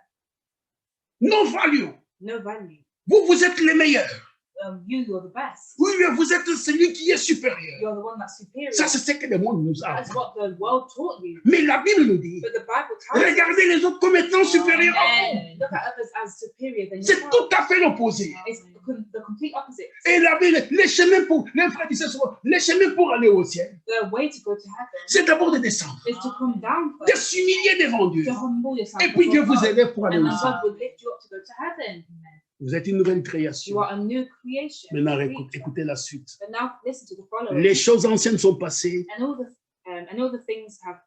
No value. No value. Vous êtes les meilleurs. You're the best. Oui, mais vous êtes celui qui est supérieur. You're the one that's superior. Ça, c'est ce que le monde nous a That's appris. what the world taught you. Mais la Bible nous dit, But the Bible tells us, regardez les autres comme étant supérieurs à vous. look at others as superior than C'est yourself. tout à fait l'opposé. It's the complete opposite. Et la Bible, les frères disaient souvent, les chemins pour aller au ciel, The way to go to heaven c'est d'abord de descendre, is to come down de first, s'humilier devant Dieu. to humble yourself. Et puis Dieu before vous God, élève pour aller and au then ciel. God will lift you up to go to heaven. Vous êtes une nouvelle You création. are a new creation. Maintenant, creature. écoutez la suite. But now listen to the following. Les choses anciennes sont passées, And all the things have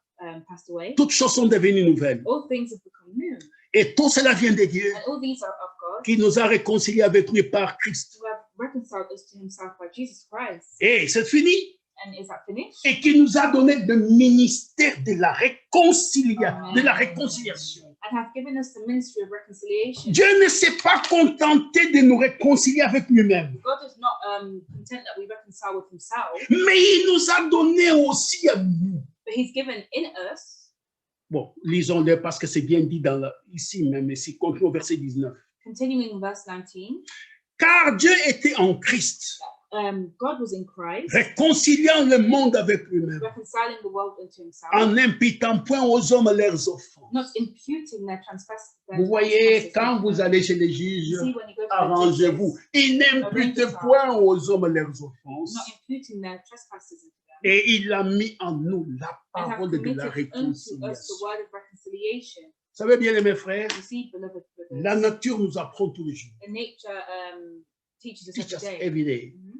passed away. toutes choses sont devenues nouvelles. All things have become new. Et tout cela vient de Dieu, And all these are of God, qui nous a réconciliés avec lui par Christ. who have reconciled us to himself by Jesus Christ. Et c'est fini. And is that finished? Et qui nous a donné le ministère de la réconciliation. And have given us the ministry of reconciliation. Dieu ne s'est pas contenté de nous réconcilier avec lui-même, God is not content that we reconcile with himself, mais il nous a donné aussi à nous. but he's given in us. Bon, lisons-le parce que c'est bien dit ici même, ici, continue au verset 19. Continuing in verse 19. Car Dieu était en Christ, God was in Christ, réconciliant le monde avec lui-même, reconciling the world unto himself, en n'imputant point aux hommes leurs offenses. not imputing their trespasses. Vous voyez, quand vous allez chez les juges, arrangez-vous. Ils n'imputent point aux hommes leurs offenses. Not imputing their trespasses into them. Et il a mis en nous la And have parole de la committed unto us the réconciliation. word of reconciliation. Vous savez bien, mes frères, You see, beloved brothers, la nature nous apprend tous les jours. the nature teaches us Teach us every day every day. Mhm.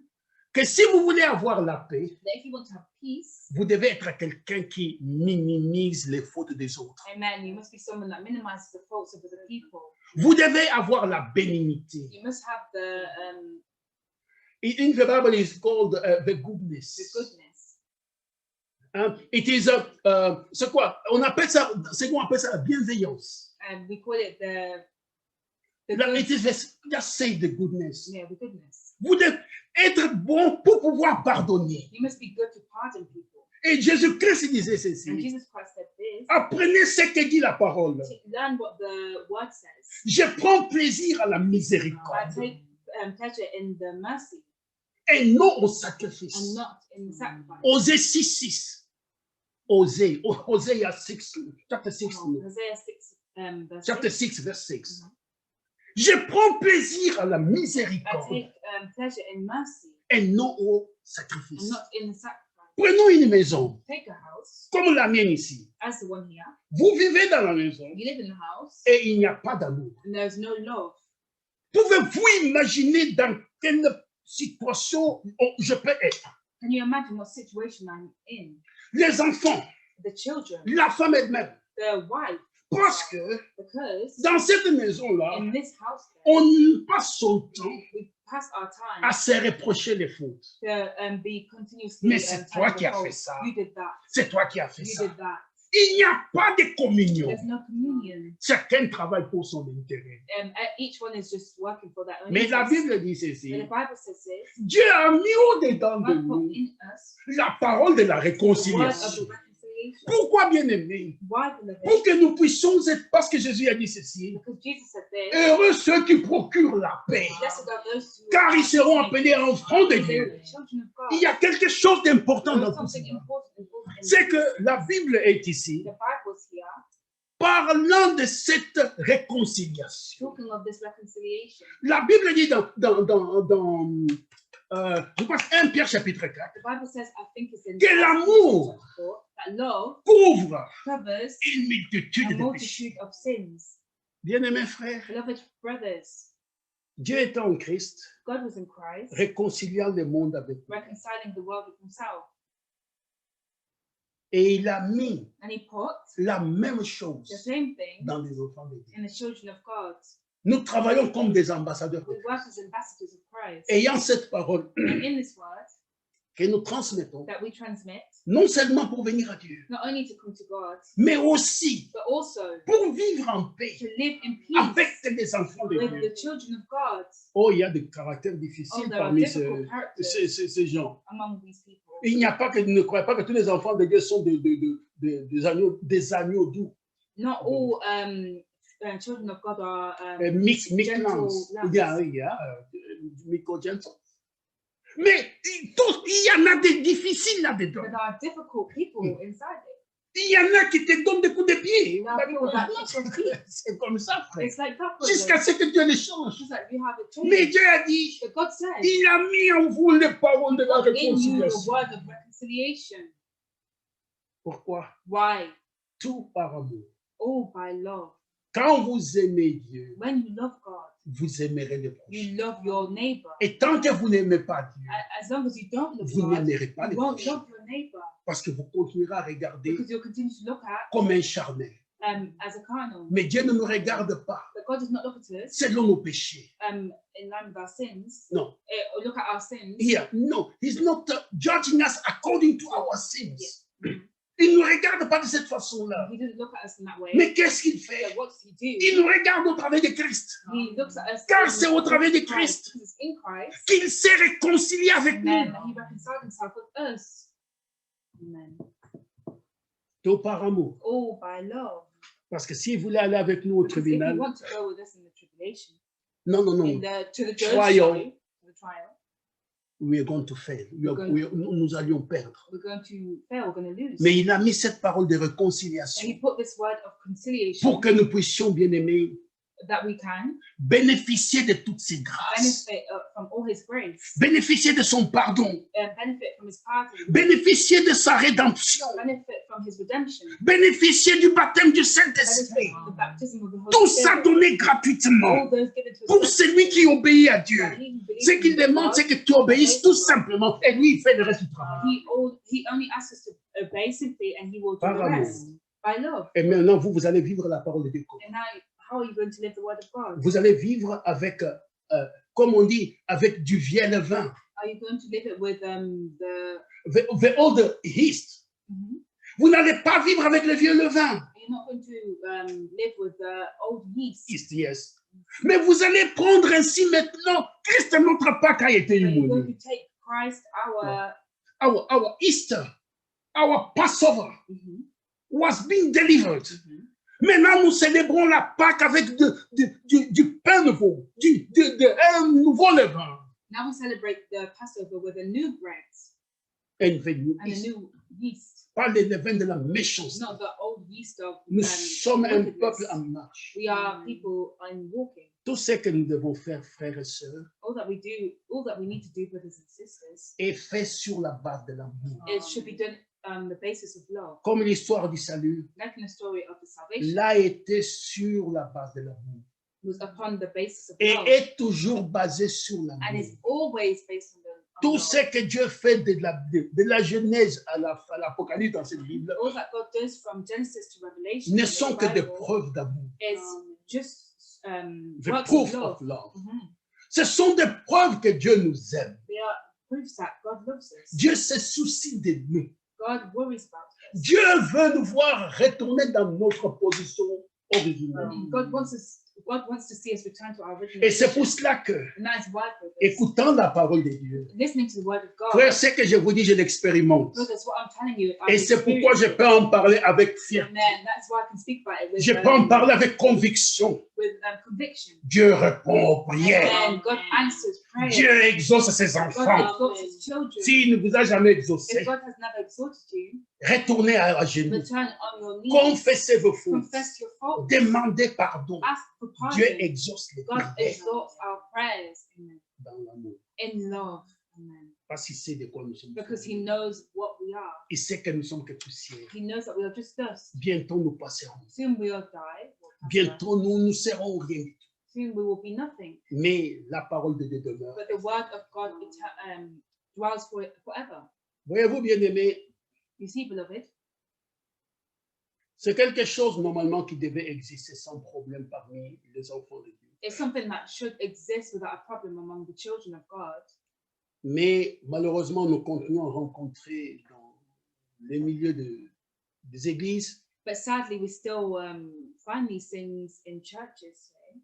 Que si vous voulez avoir la paix, that if you want to have peace, vous devez être quelqu'un qui minimise les fautes des autres. amen, you must be someone that minimizes the faults of other people. Vous devez avoir la bénignité. You must have the In the Bible, it's called the goodness. goodness. It is c'est quoi? On appelle ça, c'est quoi on appelle ça la bienveillance. And we call it the It is just say the goodness. yeah, the goodness. Vous devez être bon pour pouvoir pardonner. You must be good to pardon people. Et Jésus-Christ disait And ceci. Jesus Christ said this. Apprenez ce que dit la parole. Learn what the word says. Je prends plaisir à la I miséricorde take pleasure in the mercy et non au and sacrifice. not in the sacrifice. Osée 6:6. Osée, Hosea 6, chapter 6, Hosea 6, verse chapter 6. 6, verse 6. Je prends plaisir à la I miséricorde take pleasure in mercy et non au and sacrifice. not in the sacrifice. Prenons une maison, Take a house, comme la mienne ici. as the one here. Vous vivez dans la maison You live in the house et il n'y a pas d'amour. and there's no love. Pouvez-vous imaginer dans quelle situation je peux être? Can you imagine what situation I'm in? Les enfants, The children, la femme elle-même. the wife, Parce que because dans cette maison-là, in this house, on passe son temps we pass our time à se reprocher les fautes. to be continuously. Mais c'est toi telling qui as the fait fault. ça. You did that. C'est toi qui as fait You ça. did that. Il n'y a pas de communion. There's no communion. Chacun travaille pour son intérêt. Each one is just working for their own. Mais la interests. Bible dit But ceci. the Bible says this. Dieu a mis au-dedans de God put nous in us la parole de la the word of réconciliation. the reconciliation. Pourquoi, bien-aimé? Why, beloved? Pour que nous puissions être, parce que Jésus a dit ceci, Because Jesus said this. heureux ceux qui procurent la paix, Blessed are those who car ils seront appelés enfants de because they are Dieu. the children of God. Il y a quelque chose d'important There dans is tout something cela. important in C'est que la Bible est ici, the Bible's here parlant de cette réconciliation. talking of this reconciliation. La Bible dit je pense 1 Pierre chapitre 4, The Bible says, I think it's in que l'amour that love couvre covers une multitude a de péchés. multitude of sins. Bien-aimés frères, Beloved brothers, Dieu était en Christ, God was in Christ, réconciliant le monde avec lui. reconciling the world with himself. Et il a mis And he put la même the chose same thing dans les enfants de Dieu. in the children of God. Nous travaillons comme des ambassadeurs. We work as ambassadors of Christ. Ayant cette parole And in this word que nous transmettons, that we transmit, non seulement pour venir à Dieu, not only to come to God, mais aussi but also pour vivre en paix to live in peace avec les enfants de with Dieu. the children of God. Oh, il y a des caractères Oh, difficiles there are parmi difficult characters ces gens. among these people. Il n'y a pas que, ne croyez pas que tous les enfants de Dieu sont des agneaux doux. Not all children of God are Mix gentle lambs. lambs. Il y a gentle. Mais il y en a des difficiles là-dedans. But there are difficult people inside it. Il y en a qui te donnent des coups de pied. There are people that kick your feet. C'est comme ça, frère. It's like that. Jusqu'à ce que Dieu les change. It's like you have a Mais change. Dieu a dit, But God said, il a mis en vous les paroles de la put in you the réconciliation. word of reconciliation. Pourquoi? Why? Tout par amour. All by love. Quand vous aimez Dieu, When you love God, vous aimerez les prochains. you love your neighbor. Et tant que vous n'aimez pas Dieu, As long as you don't love vous God, n'aimerez pas les you won't prochains. love your neighbor Parce que vous continuerez à regarder because you'll continue to look at comme un charnel. as a carnal. Mais Dieu ne nous regarde pas But God does not look at us selon nos péchés. in line with our sins. Non. Or look at our sins. No, He's not judging us according to our sins. Yeah. Il ne nous regarde pas de cette façon-là. He doesn't look at us in that way. Mais qu'est-ce qu'il So fait? what does he do? Il nous regarde au travers de Christ. He looks at us Car in c'est au travers de Christ. Christ Because it's in Christ. qu'il s'est réconcilié avec And nous. then he reconciled himself with us. Amen. Tout par amour. All by love. Parce que s'il voulait aller avec nous au Because if tribunal, you want to go with us in the tribulation, non, to the judge, Trial. sorry, to the trial, we are going to fail. Nous allions perdre. We're going to fail, we're going to lose. Mais il a mis cette parole de And réconciliation he put this word of conciliation pour que nous puissions, bien aimés, that we can bénéficier de toutes ses grâces, benefit from all his grace, bénéficier de son pardon, benefit from his pardon, bénéficier de sa rédemption, benefit from his redemption, bénéficier du baptême du benefit Saint-Esprit. from the baptism of the Holy Tout ça Spirit. donné gratuitement All those given to pour us. celui qui obéit à Dieu. That he who believes Ce in qu'il demande, God, c'est que tu obéisses tout simplement et lui, il fait le reste du travail. he only asks us to obey simply and he will do Par the amour. rest by love. Et maintenant, vous allez vivre la parole de Dieu. And now, how are you going to live the word of God? Vous allez vivre avec, comme on dit, avec du vieil levain. Are you going to live it with The old yeast. Vous n'allez pas vivre avec le vieux levain. You're not going to live with the old yeast. Yeast, yes. Mais vous allez prendre ainsi maintenant, Christ notre Pâque a été But you're going immolé. to take Christ, our Our Easter, our Passover was being delivered. Maintenant, nous célébrons la Pâque avec du pain nouveau, un nouveau levain. Now we celebrate the Passover with a new bread Et une nouvelle and a yeast. new yeast, Pas le levain de la méchanceté. not the old yeast of Nous sommes un wickedness. peuple en marche. We are people in walking. Tout ce que nous devons faire, frères et sœurs, All that we do, all that we need to do, brothers and sisters, est fait sur la base de l'amour. it should be done on the basis of love. Comme l'histoire du salut, Like in the story of the salvation, l'a été sur la base de l'amour. was upon the basis of Et love, est toujours basé sur and l'amour. is always based on Tout love. ce que Dieu fait de la Genèse à l'Apocalypse dans cette Bible All that God does from Genesis to Revelation ne in the sont que des Bible preuves d'amour. is just The works proof of love. of love. Mhm. Ce sont des preuves que Dieu nous aime. They are proofs that God loves us. Dieu se soucie de nous. God worries about us. Dieu veut nous voir retourner dans notre position originelle. God wants to see us return to our original Et c'est pour position. cela que, And that is why, brothers, écoutant la parole de Dieu, listening to the word of God, frère, ce que je vous dis, je l'expérimente. brothers, what I'm telling you, Et c'est pourquoi je peux en parler avec fierté. Amen. That's why I can speak about it with, Je peux en parler avec conviction. conviction. Dieu répond aux prières. Amen. God answers prayer. Dieu exauce ses God enfants. exalts his children. S'il ne vous a jamais exaucé, If God has never exalted you, retournez à genoux. return on your knees. Confessez vos fautes. Confess your faults. Demandez pardon. Ask for Dieu pardon. exauce les God prières exalts our prayers. Amen. dans l'amour. In love. Amen. Parce qu'il sait de quoi nous sommes. Because he knows what we are. Il sait que nous sommes que poussière. He knows that we are just dust. Bientôt nous passerons. Soon we will die. We'll pass away. Bientôt nous serons rien. Soon we will be nothing. Mais la parole de Dieu demeure. But the word of God dwells forever. Voyez-vous, bien-aimés, You see, beloved, c'est quelque chose normalement qui devait exister sans problème parmi les enfants de Dieu. it's something that should exist without a problem among the children of God. Mais malheureusement, nous continuons à rencontrer dans les milieux des églises But sadly, we still find these things in churches today.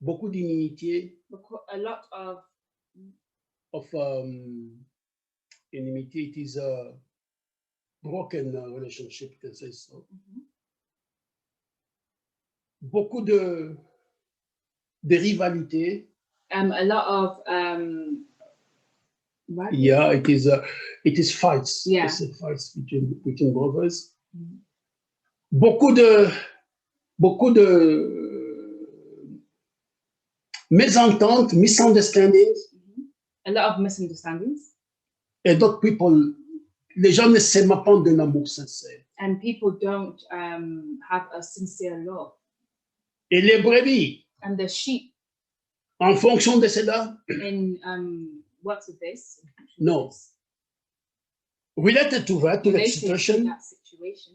beaucoup d'inimitié, A lot of inimity. It is a broken relationship, can say so. Beaucoup de rivalité. a lot of right? Yeah, it is fights. Yeah. It's fights between brothers. Beaucoup de mésententes, misunderstandings. A lot of misunderstandings. Et d'autres people, les gens ne s'aiment pas d'un amour sincère. And people don't have a sincere love. Et les brebis, And the sheep en fonction de cela, in works of this. No. related to that, to the Related to situation, that situation.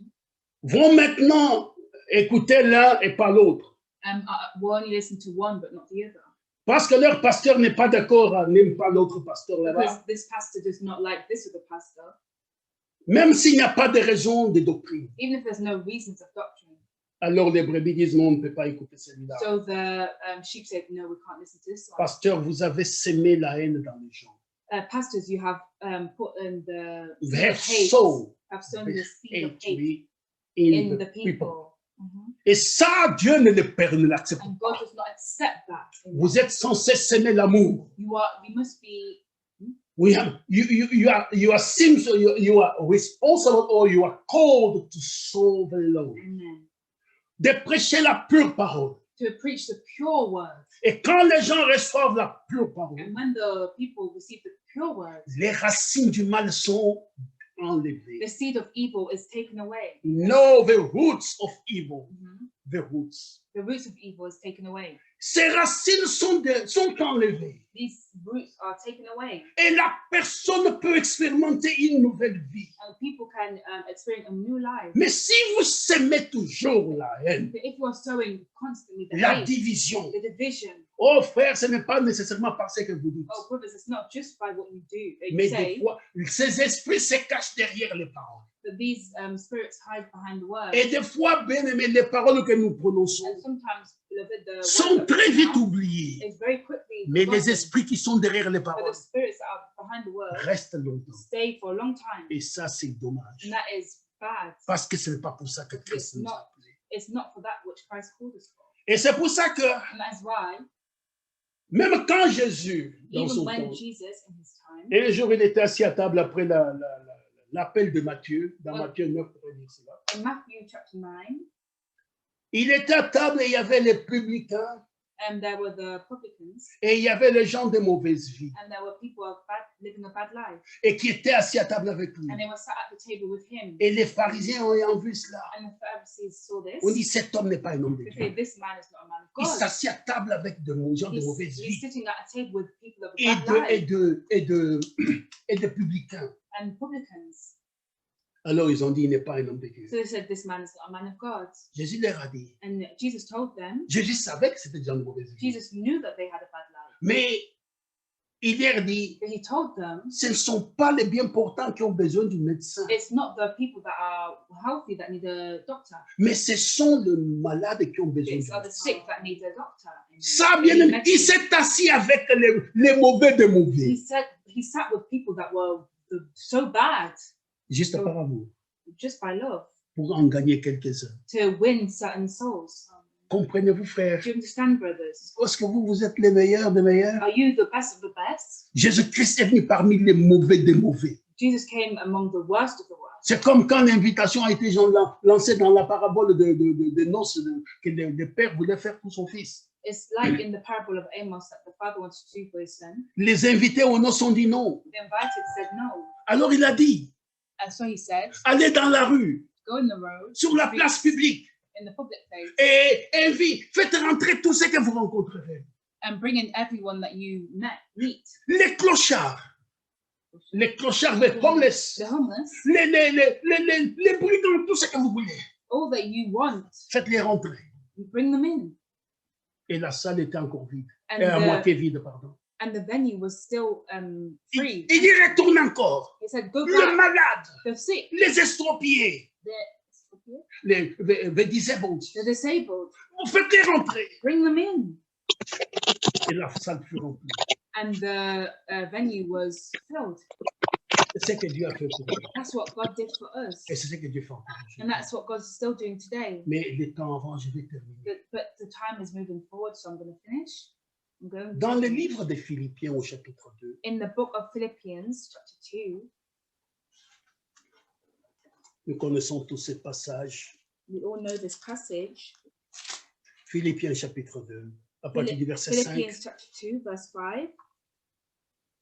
vont maintenant écouter l'un et pas l'autre. Will only listen to one but not the other. Parce que leur pasteur n'est pas d'accord, n'aime pas l'autre pasteur là-bas. Because this pastor does not like this other pastor. Même s'il n'y a pas de raison de doctrine. Even if there's no reasons of doctrine. Alors les brebis disent non, on ne peut pas écouter celui-là. So the sheep said, no, we can't listen to this one. Pasteur, vous avez sémé la haine dans les gens. Pastors, you have put in the Vous seed avez of hate, sown have sown the seed of hate hatred in the people. Et ça, Dieu ne l'accepte And pas. God does not accept that. Vous êtes censé s'aimer l'amour. You must be You are sinful, you are responsible, or you are called to serve the Lord. Amen. De prêcher la pure parole. To preach the pure word. Et quand les gens reçoivent la pure parole, And when the people receive the pure word, les racines du mal sont enlevées. the seed of evil is taken away. No, the roots of evil. The roots. The roots of evil is taken away. Ces racines sont enlevées. These roots are taken away. Et la personne peut expérimenter une nouvelle vie. And people can experience a new life. Mais si vous semez toujours la haine, But if you are sowing constantly the la hate, division, the division, oh frère, ce n'est pas nécessairement parce que vous dites. oh brothers, it's not just by what you do, that you Mais say, des fois, ces esprits se cachent derrière les paroles. but these spirits hide behind the word. Et des fois, bien aimé, les paroles que nous prononçons And sometimes, beloved, the sont word that très we vite pronounce oubliées. is very quickly Mais les forgotten. esprits qui sont derrière les But paroles the spirits that are behind the word restent longtemps. stay for a long time. Et ça, c'est dommage. And that is bad. Parce que ce n'est pas pour ça que Christ nous a appelés. It's not for that which Christ called us for. Et c'est pour ça que, And that is why, même quand Jésus, dans even son when temps, Jesus in his time, et un jour il était assis à table après l'appel de Matthieu, dans Matthieu 9, pour dire cela. in Matthew chapter 9, Il était à table et il y avait les publicains and there were the publicans, et il y avait les gens de mauvaise vie and there were people of living a bad life, et qui étaient assis à table avec lui. and they were sat at the table with him. Et les pharisiens ayant vu cela, And the Pharisees saw this. on dit cet homme n'est pas un homme de They Dieu. say, this man is not a man of Il God. s'assit à table avec des gens de mauvaise He's vie sitting at a table with people of et bad life de publicains. and publicans. Alors ils ont dit il n'est pas un homme de Dieu. So they said, this man is not a man of God. Jésus leur a dit, And Jesus told them, Jésus savait que c'était des gens de mauvaise vie. Jesus knew that they had a bad life. Mais il leur dit, But he told them, ce ne sont pas les bien portants qui ont besoin du médecin, it's not the people that are healthy that need a doctor. mais ce sont les malades qui ont besoin It's du are the médecin. sick that need a doctor. Ça, bien aimé, il s'est assis avec les mauvais des mauvais. He sat with people that were so bad Juste par amour, just by love pour en gagner quelques-uns. to win certain souls. Comprenez-vous, frère? Do you understand, brothers? Est-ce que vous êtes les meilleurs des meilleurs? Are you the best of the best? Jésus-Christ est venu parmi les mauvais des mauvais. Jesus came among the worst of the worst. C'est comme quand l'invitation a été lancée dans la parabole de noces que le père voulait faire pour son fils. It's like in the parable of Amos that the father wanted to do for his son. Les invités aux noces ont dit non. The invited said no. Alors il a dit, And so he said, allez dans la rue, go in the road, sur la place publique, in the public place, et faites rentrer tous ceux que vous rencontrerez. and bring in everyone that you meet. Les clochards, les homeless, The homeless, les brigands, tout ce que vous voulez. all that you want, Faites-les rentrer. bring them in. Et la salle était encore vide, And à moitié vide, pardon. the venue was still free. Il y retourne encore. He said, go Le back. malade, The sick, les estropiés, the disabled. the disabled, Vous faites-les rentrer. bring them in. Et la salle fut remplie. And the venue was filled. C'est ce que Dieu a fait pour nous. That's what God did for us. Et c'est ce que Dieu fait encore And aujourd'hui. that's what God's still doing today. Mais les temps avant, je vais terminer. But the time is moving forward, so I'm going to finish. I'm going Dans to le livre des Philippiens au chapitre 2, in the book of Philippians, chapter 2, nous connaissons tous ces passages. we all know this passage. Philippiens chapitre 2, à partir du verset 5. Philippians chapter 2, verse 5.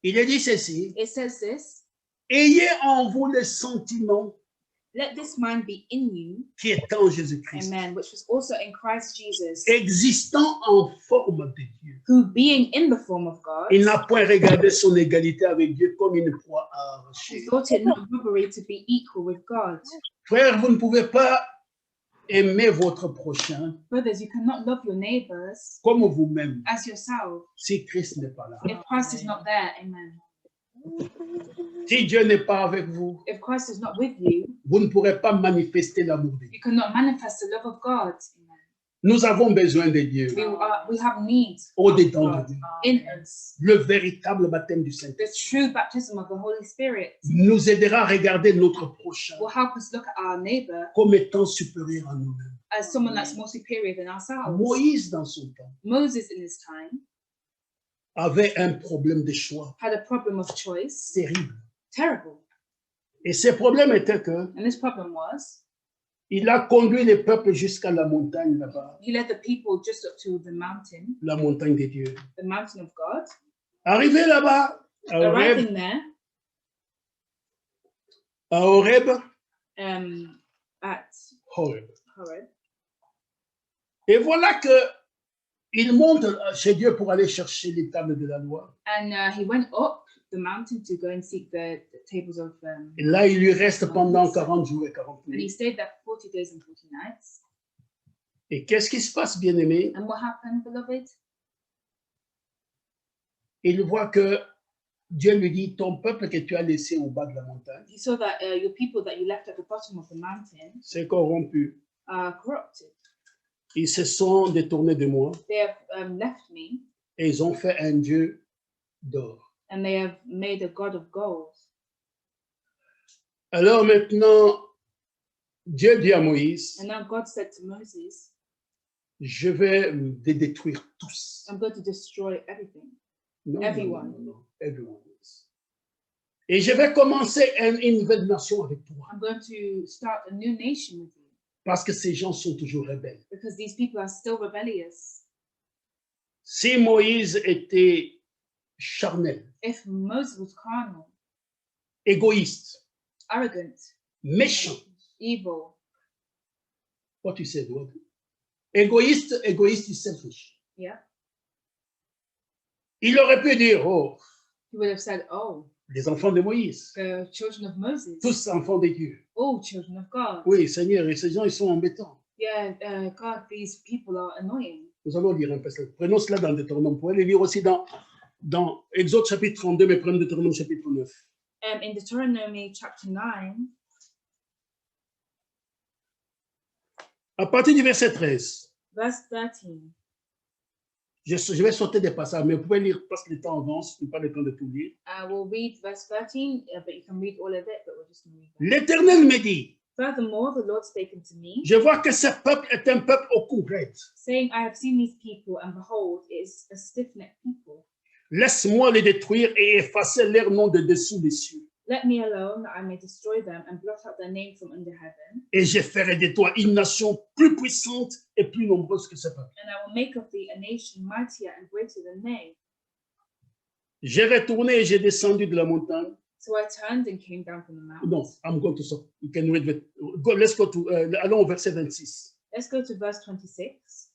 Il est dit ceci, It says this, ayez en vous les sentiments let this mind be in you, qui est en Jésus-Christ, amen, which was also in Christ Jesus, existant en forme de Dieu. who being in the form of God, Il n'a point regardé son égalité avec Dieu comme une proie à arracher. thought it not robbery to be equal with God. Frère, vous ne pouvez pas aimer votre prochain Brothers, you cannot love your neighbors comme vous-même as yourself si Christ n'est pas là. if Christ is not there, amen. Si Dieu n'est pas avec vous, If Christ is not with you, vous ne pourrez pas manifester l'amour de Dieu. you cannot manifest the love of God. Amen. Nous avons besoin de Dieu We have needs au-dedans de Dieu. in us. Le véritable baptême du The Saint-Esprit true baptism of the Holy Spirit nous aidera à regarder notre prochain will help us look at our neighbor comme étant supérieur à nous-mêmes. as someone that's more superior than ourselves. Moïse, dans son temps, Moses in his time, avait un problème de choix had a problem of choice, terrible. terrible. Et ce problème était que And this problem was, il a conduit les peuples jusqu'à la montagne là-bas, he led the people just up to the mountain de Dieu. of God. Arrivé là-bas, à Arriving there, Horeb, at Horeb. Horeb, Et voilà que il monte chez Dieu pour aller chercher les tables de la loi. and he went up the mountain to go and seek the tables of. Et là, il lui reste pendant 40 jours et 40 And he nuits. stayed there for 40 days and 40 nights. Et qu'est-ce qui se passe, bien-aimé? And what happened, beloved? Il voit que Dieu lui dit, ton peuple que tu as laissé au bas de la montagne, He saw that your people that you left at the bottom of the mountain c'est corrompu. are corrupted. Ils se sont détournés de moi They have left me, et ils ont fait un Dieu d'or. and they have made a god of gold. Alors maintenant, Dieu dit à Moïse, And now God said to Moses, je vais les détruire tous. I'm going to destroy everything. Non, Everyone. non, everyone. Et je vais commencer une nouvelle nation avec toi. I'm going to start a new nation with you. Parce que ces gens sont toujours rebelles. Because these people are still rebellious. Si Moïse était charnel, If Moses was carnal, égoïste, arrogant, méchant, evil, what you said, what? Égoïste is selfish. yeah, Il aurait pu dire, oh, he would have said, oh, les enfants de Moïse, the children of Moses, tous enfants de Dieu. all children of God. Oui, Seigneur, et ces gens, ils sont embêtants. Yeah, God, these people are annoying. Nous allons lire un peu cela. Prenons cela dans Deutéronome. Vous pouvez le lire aussi dans Exode chapitre 32, mais prenons Deutéronome chapitre 9. In Deuteronomy chapter 9, À partir du verset 13, verse 13, je vais sauter des passages, mais vous pouvez lire parce que le temps avance, je n'ai pas le temps de tout lire. we'll read verse 13, but you can read all of it, but we're just going to read that. L'Éternel me dit, Furthermore, the Lord spake unto me, je vois que ce peuple est un peuple au cou raide. saying, I have seen these people, and behold, it is a stiff-necked people. Laisse-moi les détruire et effacer leur nom de dessous des cieux. Let me alone, that I may destroy them, and blot out their name from under heaven. Et je ferai de toi une nation plus puissante et plus nombreuse que ce peuple. And I will make of thee a nation mightier and greater than they. J'ai retourné et j'ai descendu de la montagne. So I turned and came down from the mountain. No, I'm going to stop. You can read it. Let's go to, allons au verset 26. Let's go to verse 26.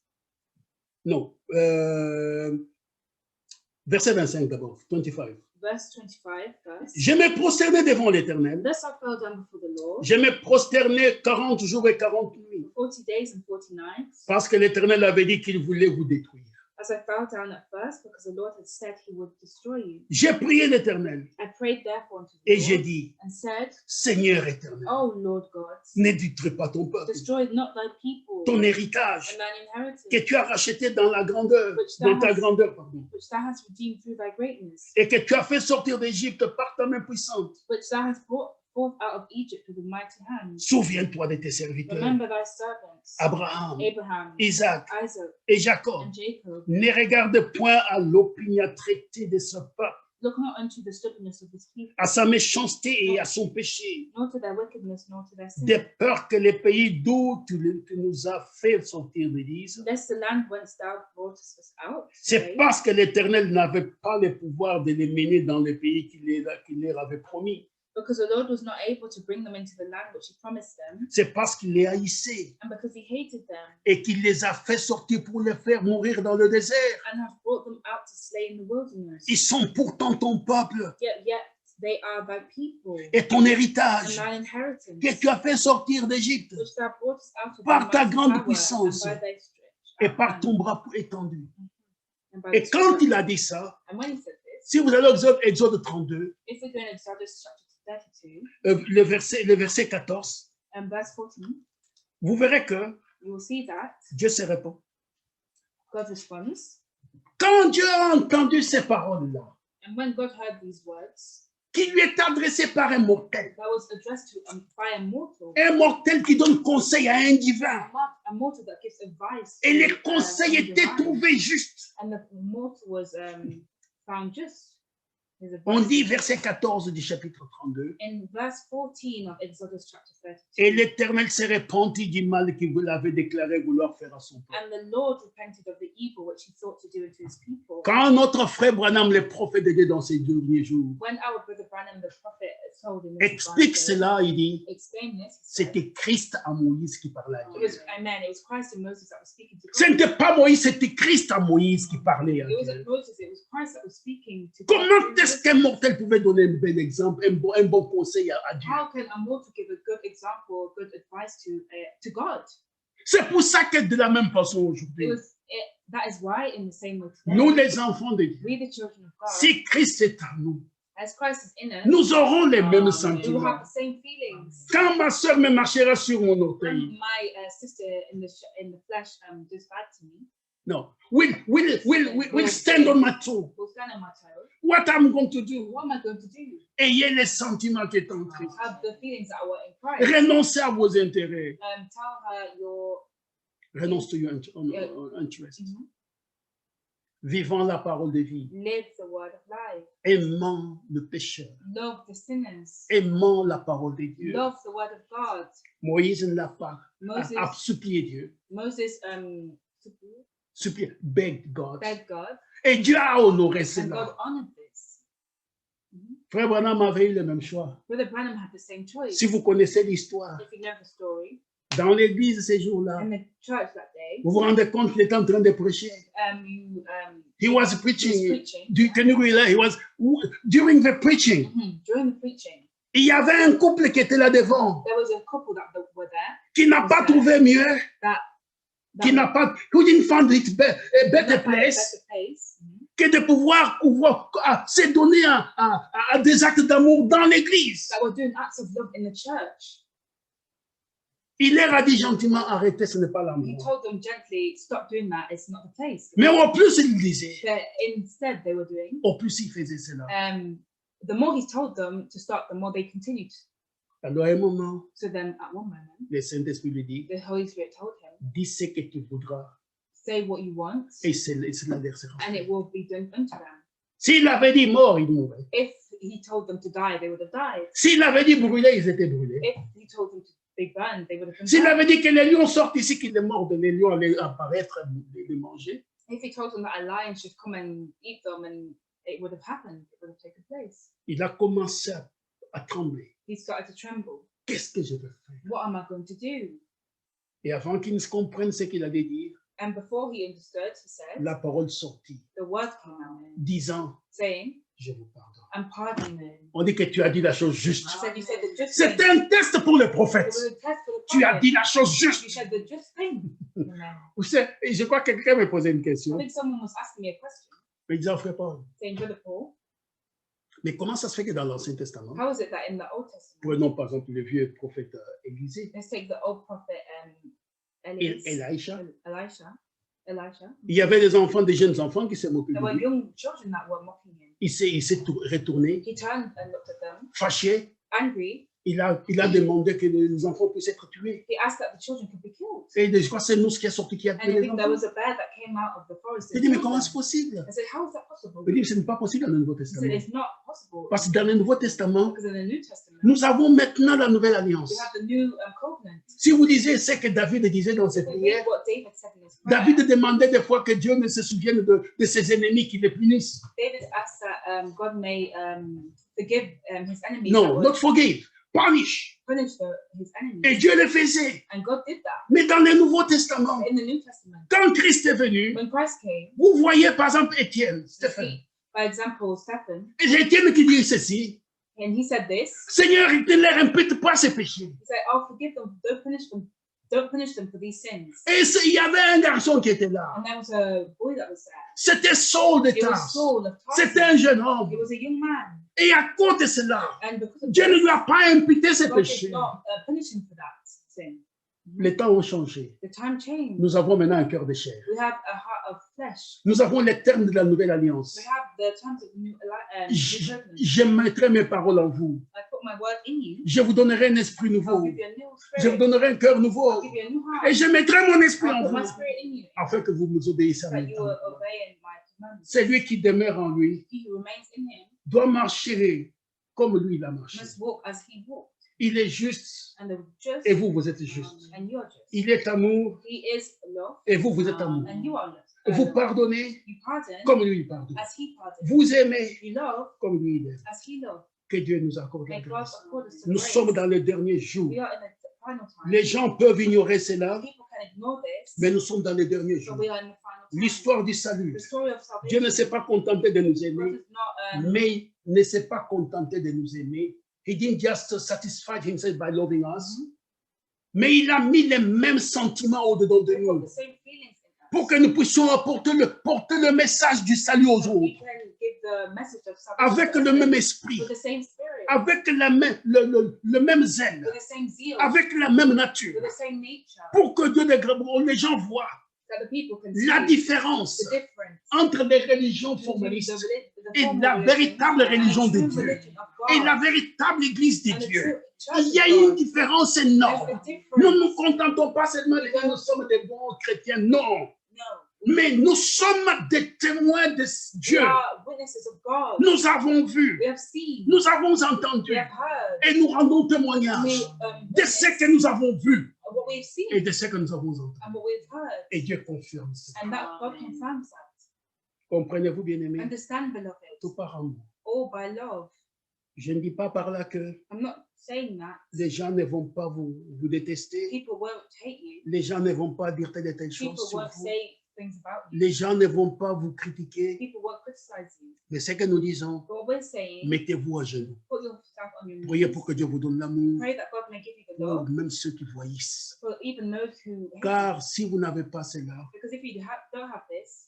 Non, verset 25 d'abord, 25. Verse 25 first. Je me prosternai devant l'Éternel. Thus I fell down before the Lord Je me prosternai 40 jours et 40 nuits. 40 days and 40 nights. Parce que l'Éternel avait dit qu'il voulait vous détruire. As I fell down at first, because the Lord had said he would destroy you. J'ai prié l'Éternel I prayed therefore unto the et j'ai Lord dit, and said, Seigneur éternel, O Lord God, ne détruis pas ton peuple, destroy not thy people ton héritage and thine inheritance, que tu as racheté dans la grandeur, dans ta grandeur, pardon, which thou hast redeemed through thy greatness, et que tu as fait sortir d'Égypte par ta main puissante. which thou hast brought forth out of Egypt with a mighty hand. Souviens-toi de tes serviteurs, Remember thy servants, Abraham, Abraham, Isaac Isaac, et Jacob. and Jacob. Ne regarde point à l'opiniâtreté de ce peuple, Look not unto the stubbornness of this people, à sa méchanceté et à son péché, nor to their wickedness, nor to their sin, de peur que les pays d'où tu nous as fait sortir disent. lest the land whence thou broughtest us out. C'est say, parce que l'Éternel n'avait pas le pouvoir de les mener dans le pays qu'il leur avait promis. Because the Lord was not able to bring them into the land which he promised them, C'est parce qu'il les haïssait and because he hated them, et qu'il les a fait sortir pour les faire mourir dans le désert. and have brought them out to slay in the wilderness. Ils sont pourtant ton peuple Yet they are thy people, et ton and héritage thine inheritance, que tu as fait sortir d'Égypte which thou broughtest out of par thy ta mighty grande power, puissance and by thy stretch et out par hand, ton bras étendu. and by Et thy quand stretch il a out dit ça, hand. And when he said this, si vous allez au Exode 32, if we go in Exodus chapter 32, le verset 14, and verse 14, vous verrez que you will see that Dieu se répond. God responds. Quand Dieu a entendu ces paroles-là, And when God heard these words, qui lui est adressé par un mortel that was addressed to by un mortel qui donne conseil à un divin, a mortal that gives advice. et to, les conseils a étaient divine. trouvés justes. And the mortal was found just. On dit verset 14 du chapitre 32. In verse 14 of Exodus chapter 32. Et l'Éternel s'est repenti du mal qu'il avait déclaré vouloir faire à son peuple. And the Lord repented of the evil which he thought to do unto his people. Quand notre frère Branham, le prophète de Dieu dans ces derniers jours, When our brother Branham, the prophet, told him explique cela, il dit, explain this, c'était Christ à Moïse qui parlait à Dieu. Amen. It was Christ and Moses that was speaking to God. Ce n'était pas Moïse, c'était Christ à Moïse qui parlait à It Dieu. wasn't Moses, it was Christ that was speaking to God. Comment est-ce qu'un mortel pouvait donner un bel exemple, un bon conseil à Dieu? How can a mortal give a good example, good advice to God? C'est pour ça que de la même façon aujourd'hui, That is why, in the same way, today, nous les enfants de Dieu, we the children of God, si Christ est à nous, as Christ is in us, nous aurons les mêmes we will sentiments. have the same feelings. Quand ma soeur me marchera sur mon When orteil, my sister in the flesh does bad to me, no, will stand on my toe. will stand on my toe. What I'm going to do? What am I going to do? Ayez les sentiments qui sont en Christ. Have the feelings that are in Christ. Renoncez à vos intérêts. Tell her your. Renonce to your interest. Vivant la parole de vie. Live the word of life. Aimant le pécheur. Love the sinners. Aimant la parole de Dieu. Love the word of God. Moïse ne l'a pas. Moses, A supplié Dieu. Moses Supplié, begged God. begged God. Et Dieu a honoré And cela. God honored this. Frère Branham avait eu le même choix. Brother Branham had the same choice. Si vous connaissez l'histoire, If you know the story, dans l'église ces jours-là, in the church that day, vous vous rendez compte qu'il était en train de prêcher. He was preaching. Can you realize? He was during the preaching. During the preaching, Il y avait un couple qui était là devant, there was a couple that were there qui n'a pas trouvé mieux, qui n'a pas, who didn't find it a better place, que de pouvoir se donner à des actes d'amour dans l'église. that were doing acts of love in the church. Il leur a dit gentiment, arrêtez, ce n'est pas He l'amour. told them gently, stop doing that, it's not the place. Mais au plus il disait, But instead they were doing, au plus il faisait cela. the more he told them to stop, the more they continued. Alors à un moment, So then at one moment, le Saint-Esprit lui dit, the Holy Spirit told him, dis ce que tu voudras, say what you want, et cela leur sera and fait. it will be done unto them. S'il avait dit mort, ils mourraient. If he told them to die, they would have died. S'il avait dit brûler, ils étaient brûlés. If he told them to be burned, they would have been S'il burned. avait dit que les lions sortent ici, qu'il est mort, les lions allaient apparaître, les manger. If he told them that a lion should come and eat them, and it would have happened, it would have taken place. Il a commencé à trembler. He started to tremble. Qu'est-ce que je vais faire? What am I going to do? Et avant qu'il ne comprenne ce qu'il allait dire, And before he understood, he said, la parole sortit, the word came out, disant, saying, je vous pardonne. I'm pardoning them. On dit que tu as dit la chose juste. He said, you said the just C'est thing. un test pour le It prophète. was a test for the Tu as prophet. dit la chose You juste. said the just thing. Amen. Vous savez, je crois que quelqu'un me posait une I question. think someone was asking me a question, Il disait, frère Paul, saying, Brother Paul, mais comment ça se fait que dans l'Ancien Testament, how is it that in the Old Testament, prenons par exemple le vieux prophète Élisée, let's take the old prophet Elisha, Elisha, il y avait des enfants, des jeunes enfants qui se moquaient there were de lui. young children that were mocking him. Il s'est retourné, He turned and looked at them, fâché. angry. Il a demandé que les enfants puissent être tués. He asked that the children could be killed. Et je crois que c'est nous qui a sorti qui a And tué I les think there enfants. was a bear that came out of the forest. Il and dit, mais killed comment them. c'est possible? I said, how is that possible? Il dit, ce n'est pas possible dans le Nouveau He said, Testament. it's not possible. Parce que dans le Nouveau Testament, Because in the New Testament, nous avons maintenant la nouvelle alliance. we have the new covenant. Si vous lisez ce que David disait dans ses If we prières, read what David said in his prayer, David demandait des fois que Dieu ne se souvienne de ses ennemis qui les punissent. David asked that God may forgive his enemies. Non, that would not forgive, punish. punish his enemies. Et Dieu le faisait. And God did that. Mais dans le Nouveau Testament, In the New Testament, quand Christ est venu, when Christ came, vous voyez par exemple Étienne, you Stéphane. see, by example, Stephen, Et c'est Étienne qui dit ceci, and he said this. Seigneur, il ne leur impute pas ses péchés. He said, "Oh, forgive them. Don't punish them. Don't punish them for these sins." Et il y avait un garçon qui était là. And there was a boy that was there. C'était Saul de It was Tarse. Saul of C'était Tarsus. un jeune homme. He was a young man, Et à cause de cela, and because of Dieu ne this, lui a pas imputé ses God did péchés. not punish him for that sin. Les temps ont changé. The time changed. Nous avons maintenant un cœur de chair. We have a heart of flesh. Nous avons les termes de la nouvelle alliance. We have the terms of the new covenant. Je mettrai mes paroles en vous. I put my word in you. Je vous donnerai un esprit I'll nouveau. give you a new Je vous spirit. donnerai un cœur nouveau. I'll give you a new Et heart. je mettrai mon esprit I'll en put vous my spirit in you, afin que vous me obéissiez à that mes you temps. will obey my commandments. Celui qui demeure en lui He who remains in him doit marcher comme lui il a marché. must walk as he walked. Il est juste And the just, et vous, vous êtes juste. and you are just. Il est amour He is love, et vous, vous êtes amour. and you are love. Vous pardonnez You pardon comme lui il pardonne. as he pardoned. Vous aimez You love comme lui il aime. as he loved. Que Dieu nous accorde la May God grâce. accord us to Nous grace. sommes dans les derniers jours. We are in the final time. Les gens peuvent ignorer cela, People can ignore this, mais nous sommes dans les derniers but jours. we are in the final time. L'histoire du salut. The story of Dieu salvation. ne s'est pas contenté de nous God aimer, is not, mais il ne s'est pas contenté de nous aimer. He didn't just satisfy himself by loving us, mais il a mis les mêmes sentiments au-dedans de we've got nous the same feelings in us. pour que nous puissions porter le message du salut aux So we autres can give the message of salvation avec to le others même esprit, with the same spirit, avec le même zèle, with the same zeal, avec la même nature, with the same nature, pour que Dieu les gens voient that the people can la see différence the difference entre les religions between formalistes the et formal la religion véritable religion and de true Dieu religion of God et la véritable église de and the Dieu. true church Il y a of une God. différence There's énorme. a Nous ne nous difference. contentons pas seulement de dire que nous sommes des bons chrétiens, non. No, Mais nous sommes des témoins de we Dieu. are witnesses of God. Nous avons vu, We have seen, nous avons we entendu have heard, et nous rendons we témoignage de ce witness que nous avons vu what we've seen et de ce que nous avons entendu. and what we've heard, Et Dieu confirme ça. and that God confirms that. Comprenez-vous, bien-aimés? Understand, beloved, Tout par amour. all by love. Je ne dis pas par là que I'm not saying that les gens ne vont pas vous détester. people won't hate you, Les gens ne vont pas dire telle et telle people chose sur won't vous. say things about you, Les gens ne vont pas vous critiquer. people won't criticize you. Mais ce que nous disons, But what we're saying, mettez-vous à genoux. put yourself on your Priez knees, pour que Dieu vous donne l'amour. pray that God may give you the Pour love, même ceux qui voyissent. for even those who hate Car si vous n'avez pas cela, you. Because if you don't have this,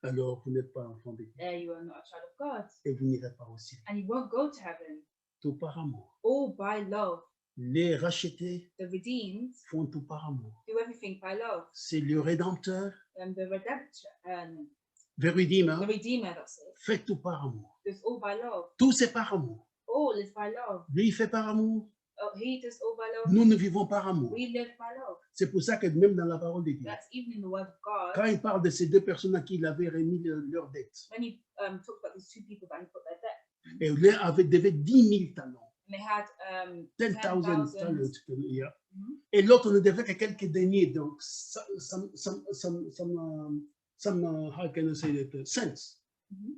alors vous n'êtes pas enfant de Dieu. then you are not a child of God, Et vous n'irez pas au ciel. and you won't go to heaven. Tout par amour. All by love. Les rachetés The redeemed font tout par amour. do everything by love. C'est le Rédempteur, The redemption, le Redeemer, the redeemer, that's it. fait tout par amour. Does all by love. Tout c'est par amour. All is by love. Lui, il fait par amour. Oh, he does all by love. Nous, nous vivons par amour. We live by love. C'est pour ça que même dans la parole de Dieu, That's even in the word of God. quand il parle de ces deux personnes à qui il avait remis leur dette, When he talked about these two people that he put their debt, et l'un devait 10 000 talents. and they had 10,000 10,000. talents. Yeah. Mhm. Et l'autre ne devait que quelques deniers, donc how can I say that? Cents. Mhm.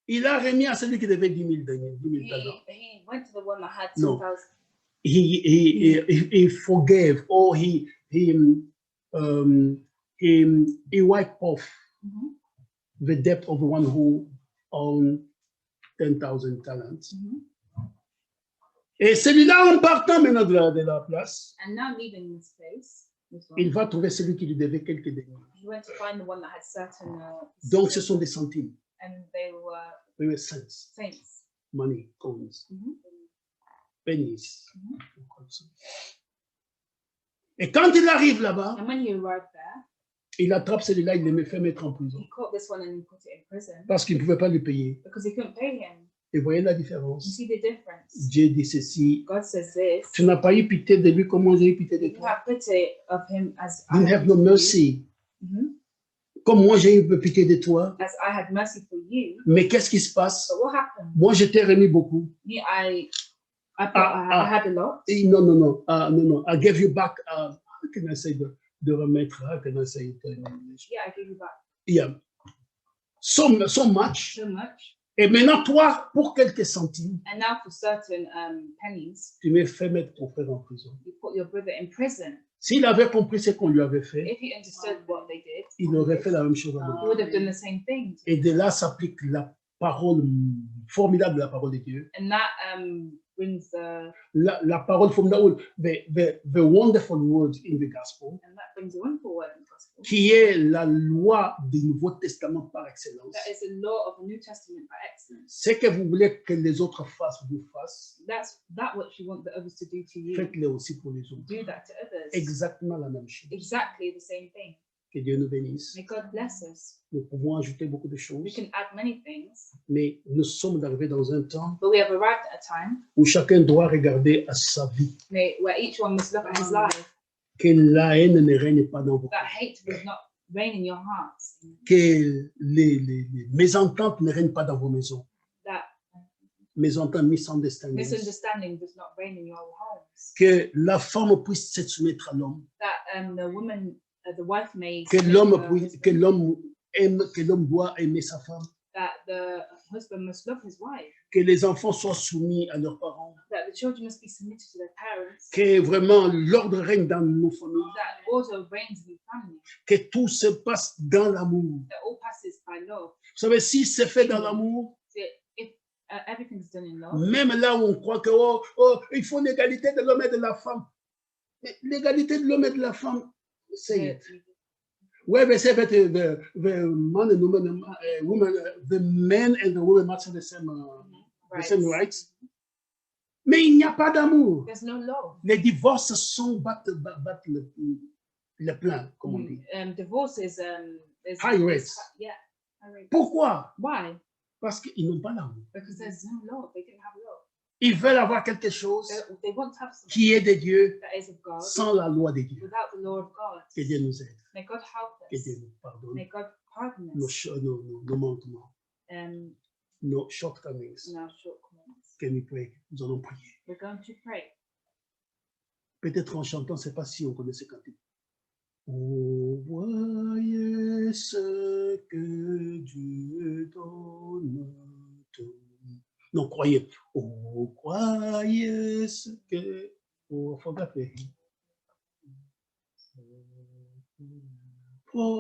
Il a remis à celui qui devait 10 000 deniers, 10 000 talents. He went to the one that had No. 2,000. He forgave, or he wiped off Mhm. the debt of the one who owned 10,000 talents. Mhm. Et celui-là, en partant maintenant de la place, And now leaving this place, this one, il va trouver celui qui lui devait quelques deniers. he went to find the one that had certain. Donc, ce sont des centimes, And they were des cents, saints. money, coins, Mhm. pennies. Mhm. Et quand il arrive là-bas, And when he arrived there, il attrape celui-là, il le fait mettre en prison he caught this one and he put it in prison parce qu'il ne pouvait pas lui payer. because he couldn't pay him. Et voyez la You différence. see the difference? Dieu dit ceci, God says this. tu n'as pas eu pitié de lui, comment j'ai eu pitié de You toi? have pity of him as You I have had no for you. mercy. Mhm. Comme moi j'ai eu pitié de toi. As I had mercy for you. Mais qu'est-ce qui se passe? But what happened? Moi, je t'ai remis beaucoup. Me, I Ah, had a lot. Et non. Non. I gave you back, how can I say de remettre? How can I say it in English? Yeah, I gave you back Yeah. So much. so much. Et maintenant, toi, pour quelques centimes, And now for certain pennies, tu m'as fait mettre ton frère en prison. you put your brother in prison. S'il avait compris ce qu'on lui avait fait, If he understood what they did, il aurait fait la même chose à he nous. would have done the same thing. Et de là s'applique la parole formidable de la parole de Dieu. And that brings La parole formidable, the wonderful word in the gospel, a wonderful word in the gospel. qui est la loi du Nouveau Testament par excellence. That is the law of the New Testament by excellence. Ce que vous voulez que les autres fassent, vous fassent, That's what you want the others to do to you. faites-le aussi pour les autres. Do that to others. Exactement la même chose. Exactly the same thing. Que Dieu nous bénisse. May God bless us. Nous pouvons ajouter beaucoup de We choses, can add many things, mais nous sommes arrivés dans un temps but we have arrived at a time où chacun doit regarder à sa vie, where each one must look at his life. que la haine ne règne pas dans vos That cœurs. hate will not reign in your hearts. Que les mésententes ne règnent pas dans vos maisons. That Mésententes, misunderstandings. misunderstanding does not reign in your homes. Que la femme puisse se soumettre à l'homme. That the woman, the wife may. Que submit l'homme to her puisse, husband. que l'homme doit aimer sa femme. That the husband must love his wife. Que les enfants soient soumis à leurs parents. That the children must be submitted to their parents. Que vraiment l'ordre règne dans nos familles. That order reigns in the family. Que tout se passe dans l'amour. That all passes by love. Vous savez, si c'est fait dans l'amour, If everything's done in love. même là où on croit que il faut l'égalité de l'homme et de la femme. Mais l'égalité de l'homme et de la femme, c'est where they say that the man and woman, the men and the women must have the same rights. Mais il n'y a pas d'amour. There's no love. Les divorces battent le plein, comme on dit. Divorce is High rates. Yeah. High rates. Pourquoi? Why? Parce qu'ils n'ont pas l'amour. Because there's no love. They didn't have love. Ils veulent avoir quelque chose They want to have something qui est de Dieu that is of God sans la loi de Dieu. without the law of God. Que Dieu nous aide. May God help Que us. Dieu nous pardonne May God pardon nos us manquements, and nos shortcomings. our shortcomings. Que nous allons prier. We're going to pray. Peut-être en chantant, c'est pas si on connaît ce cantique. Oh, voyez ce que Dieu donne. Non, croyez. Oh, croyez ce que... Oh, faut taper.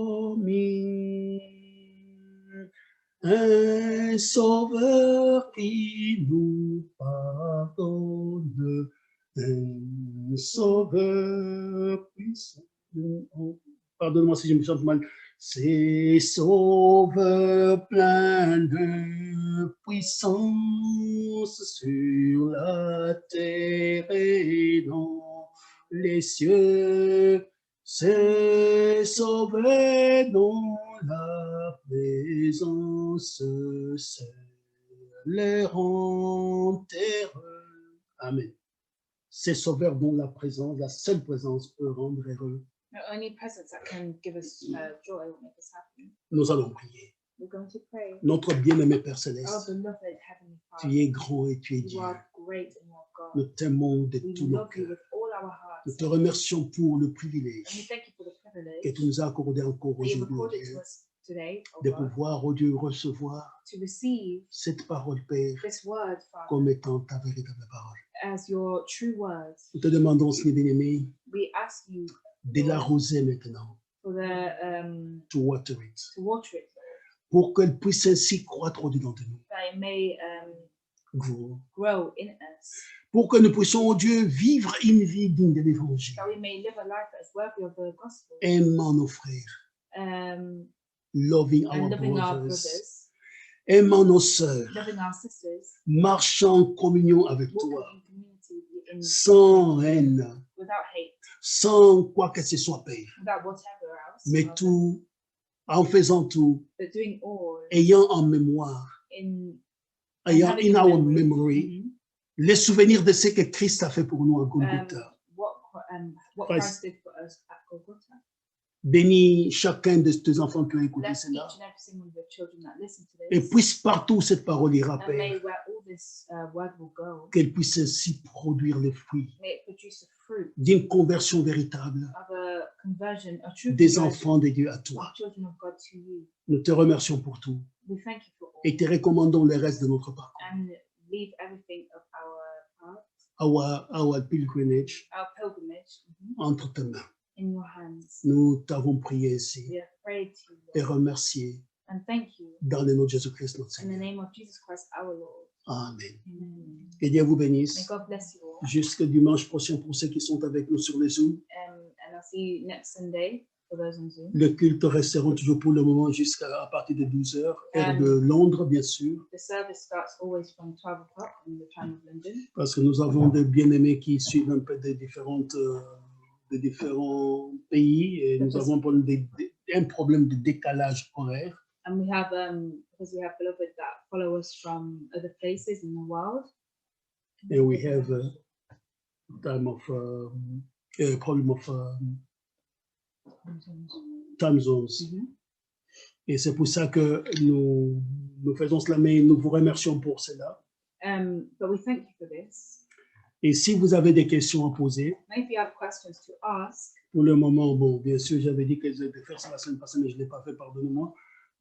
Promis, un sauveur qui nous pardonne, un sauveur puissant. Pardonne-moi si je me chante mal. C'est sauveur plein de puissance sur la terre et dans les cieux. C'est sauveur dans la présence, c'est les rend heureux. Amen. C'est sauveur dont la présence, la seule présence peut rendre heureux. The only presence that can give us joy will make us happy. Nous allons prier. We're going to pray. Notre bien-aimé Père Our Céleste, beloved Heavenly tu Father, es grand et tu es you Dieu. are great and you are God. Nous t'aimons de We tout nos love you cœurs. with all our Nous hearts. te remercions pour le And we privilège thank you for the que privilege tu nous as accordé encore that you've aujourd'hui, oh accorded Dieu, to us today, oh de God, pouvoir, oh Dieu, recevoir to receive cette parole, Père, this word, Father, comme étant ta véritable parole. as your true words. Nous te demandons, Seigneur bien-aimé, We ask you de l'arroser maintenant, for to water it, to water it, pour qu'elle puisse ainsi croître au-dedans de nous. that it may grow in us, Pour que nous puissions, oh Dieu, vivre une vie digne de l'évangile, that we may live a life that is worthy of the gospel, aimant nos frères, loving and our loving our brothers, brothers, aimant nos sœurs, loving our sisters, marchant en communion avec walking toi, in community sans haine, without hate, sans quoi que ce soit, Père, without whatever else, mais Father, tout, en faisant tout, but doing all ayant en mémoire, in ayant having in a our memory. memory, les souvenirs de ce que Christ a fait pour nous en Mhm. Golgotha. What Christ. Christ did for us at Golgotha. Bénis chacun de tes enfants qui ont écouté Bless each cela. and every single of your children that listen to Et this. puisse partout où cette parole ira, And may Père, where all this word will go, qu'elle puisse ainsi produire les fruits may it produce a fruit d'une conversion véritable of a conversion, a true des conversion enfants de Dieu à toi. of children of God to you. Nous te remercions pour tout We thank you for all et te recommandons le reste de notre parcours. and leave everything of our path, Our pilgrimage our pilgrimage entre tes mains. in your hands. Nous t'avons prié ainsi We have prayed to you, et Lord, remercié and thank you dans le nom de Jésus-Christ, notre in the Seigneur. name of Jesus Christ, our Lord. Amen. Amen. Que Dieu vous May bénisse. God bless you all. Jusqu'à dimanche prochain pour ceux qui sont avec nous sur les Zoom. And I'll see you next Sunday for those on Zoom. Le culte resteront toujours pour le moment jusqu'à partir de 12 heures, heure de Londres, bien sûr, The service starts always from 12 o'clock in the time of London, parce que nous avons des bien-aimés qui suivent un peu des différents pays et nous avons un problème de décalage horaire. and we have because we have beloved that follow us from other places in the world, And we have a problem of time zones. Et c'est pour ça que nous faisons cela, mais nous vous remercions pour cela. But we thank you for this. Et si vous avez des questions à poser, If you have questions to ask, pour le moment, bon, bien sûr, j'avais dit que je devais faire ça la semaine passée, mais je ne l'ai pas fait, pardonnez-moi.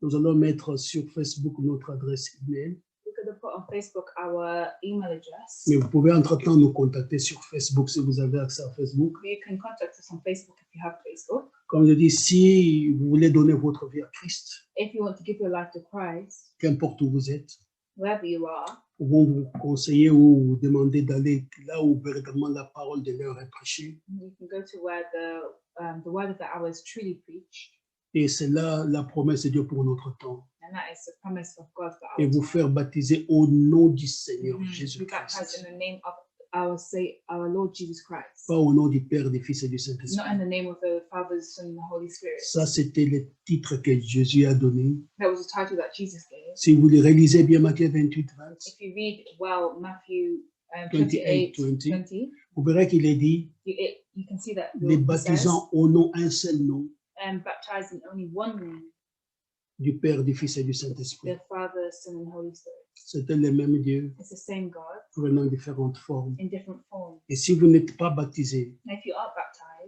Nous allons mettre sur Facebook notre adresse email. we could have put on Facebook our email address. Mais vous pouvez entre-temps nous contacter sur Facebook si vous avez accès à Facebook. You can contact us on Facebook if you have Facebook. Comme je dis, si vous voulez donner votre vie à Christ, If you want to give your life to Christ, qu'importe où vous êtes, wherever you are, nous pouvons vous conseiller ou vous demander d'aller là où véritablement la parole de l'heure est prêchée. you can go to where the word of the hour is truly preached. Et c'est là la promesse de Dieu pour notre temps. And that is the promise of God for Et our vous time. faire baptiser au nom du Seigneur Be Jésus-Christ. baptized in the name of our Lord Jesus Christ. Pas au nom du Père, du Fils et du Not Saint-Esprit. in the name of the Father, the Son, and the Holy Spirit. Ça, c'était le titre que Jésus a donné. That was the title that Jesus gave. Si vous le réalisez bien, Matthieu 28, 20, If you read well Matthew 28, 28, 20, 20, vous verrez qu'il est dit, you can see that les it says, baptisant au nom, un seul nom, baptized in only one name, du Père, du Fils et du the Saint-Esprit. Father, Son, and Holy Spirit. C'était le même Dieu, It's the same God prenant différentes formes. in different forms. Et si vous n'êtes pas baptisé And if you are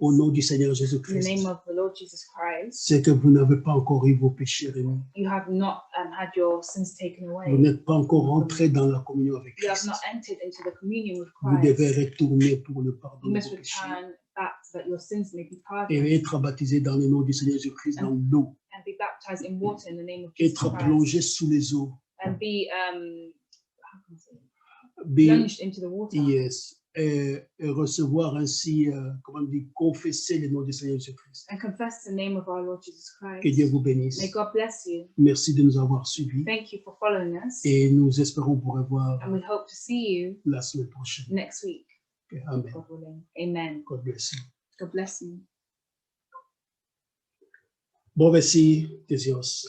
au baptized nom du Seigneur in the Jésus-Christ, name of the Lord Jesus Christ, c'est que vous n'avez pas encore eu vos péchés remis. you have not had your sins taken Vous away. n'êtes pas encore rentré dans la communion avec You have Christ. not entered into the communion with Vous devez Christ. retourner pour le pardon You de must vos péchés return back so that your sins may be et pardoned être baptisé dans le nom du Seigneur Jésus-Christ dans l'eau, and be baptized in water in the name of Jesus être Christ plongé sous les eaux. and be how can I say, Be- plunged into the water yes, et recevoir ainsi, comment on dit, confesser le nom du Seigneur Jésus-Christ. and confess the name of our Lord Jesus Que Dieu Christ. vous bénisse. May God bless you. Merci de nous avoir suivis Thank you for following us, et nous espérons vous revoir and we hope to see you la semaine prochaine. next week, Amen. God willing. Amen. God bless you. God bless you. Bon, merci, Dios.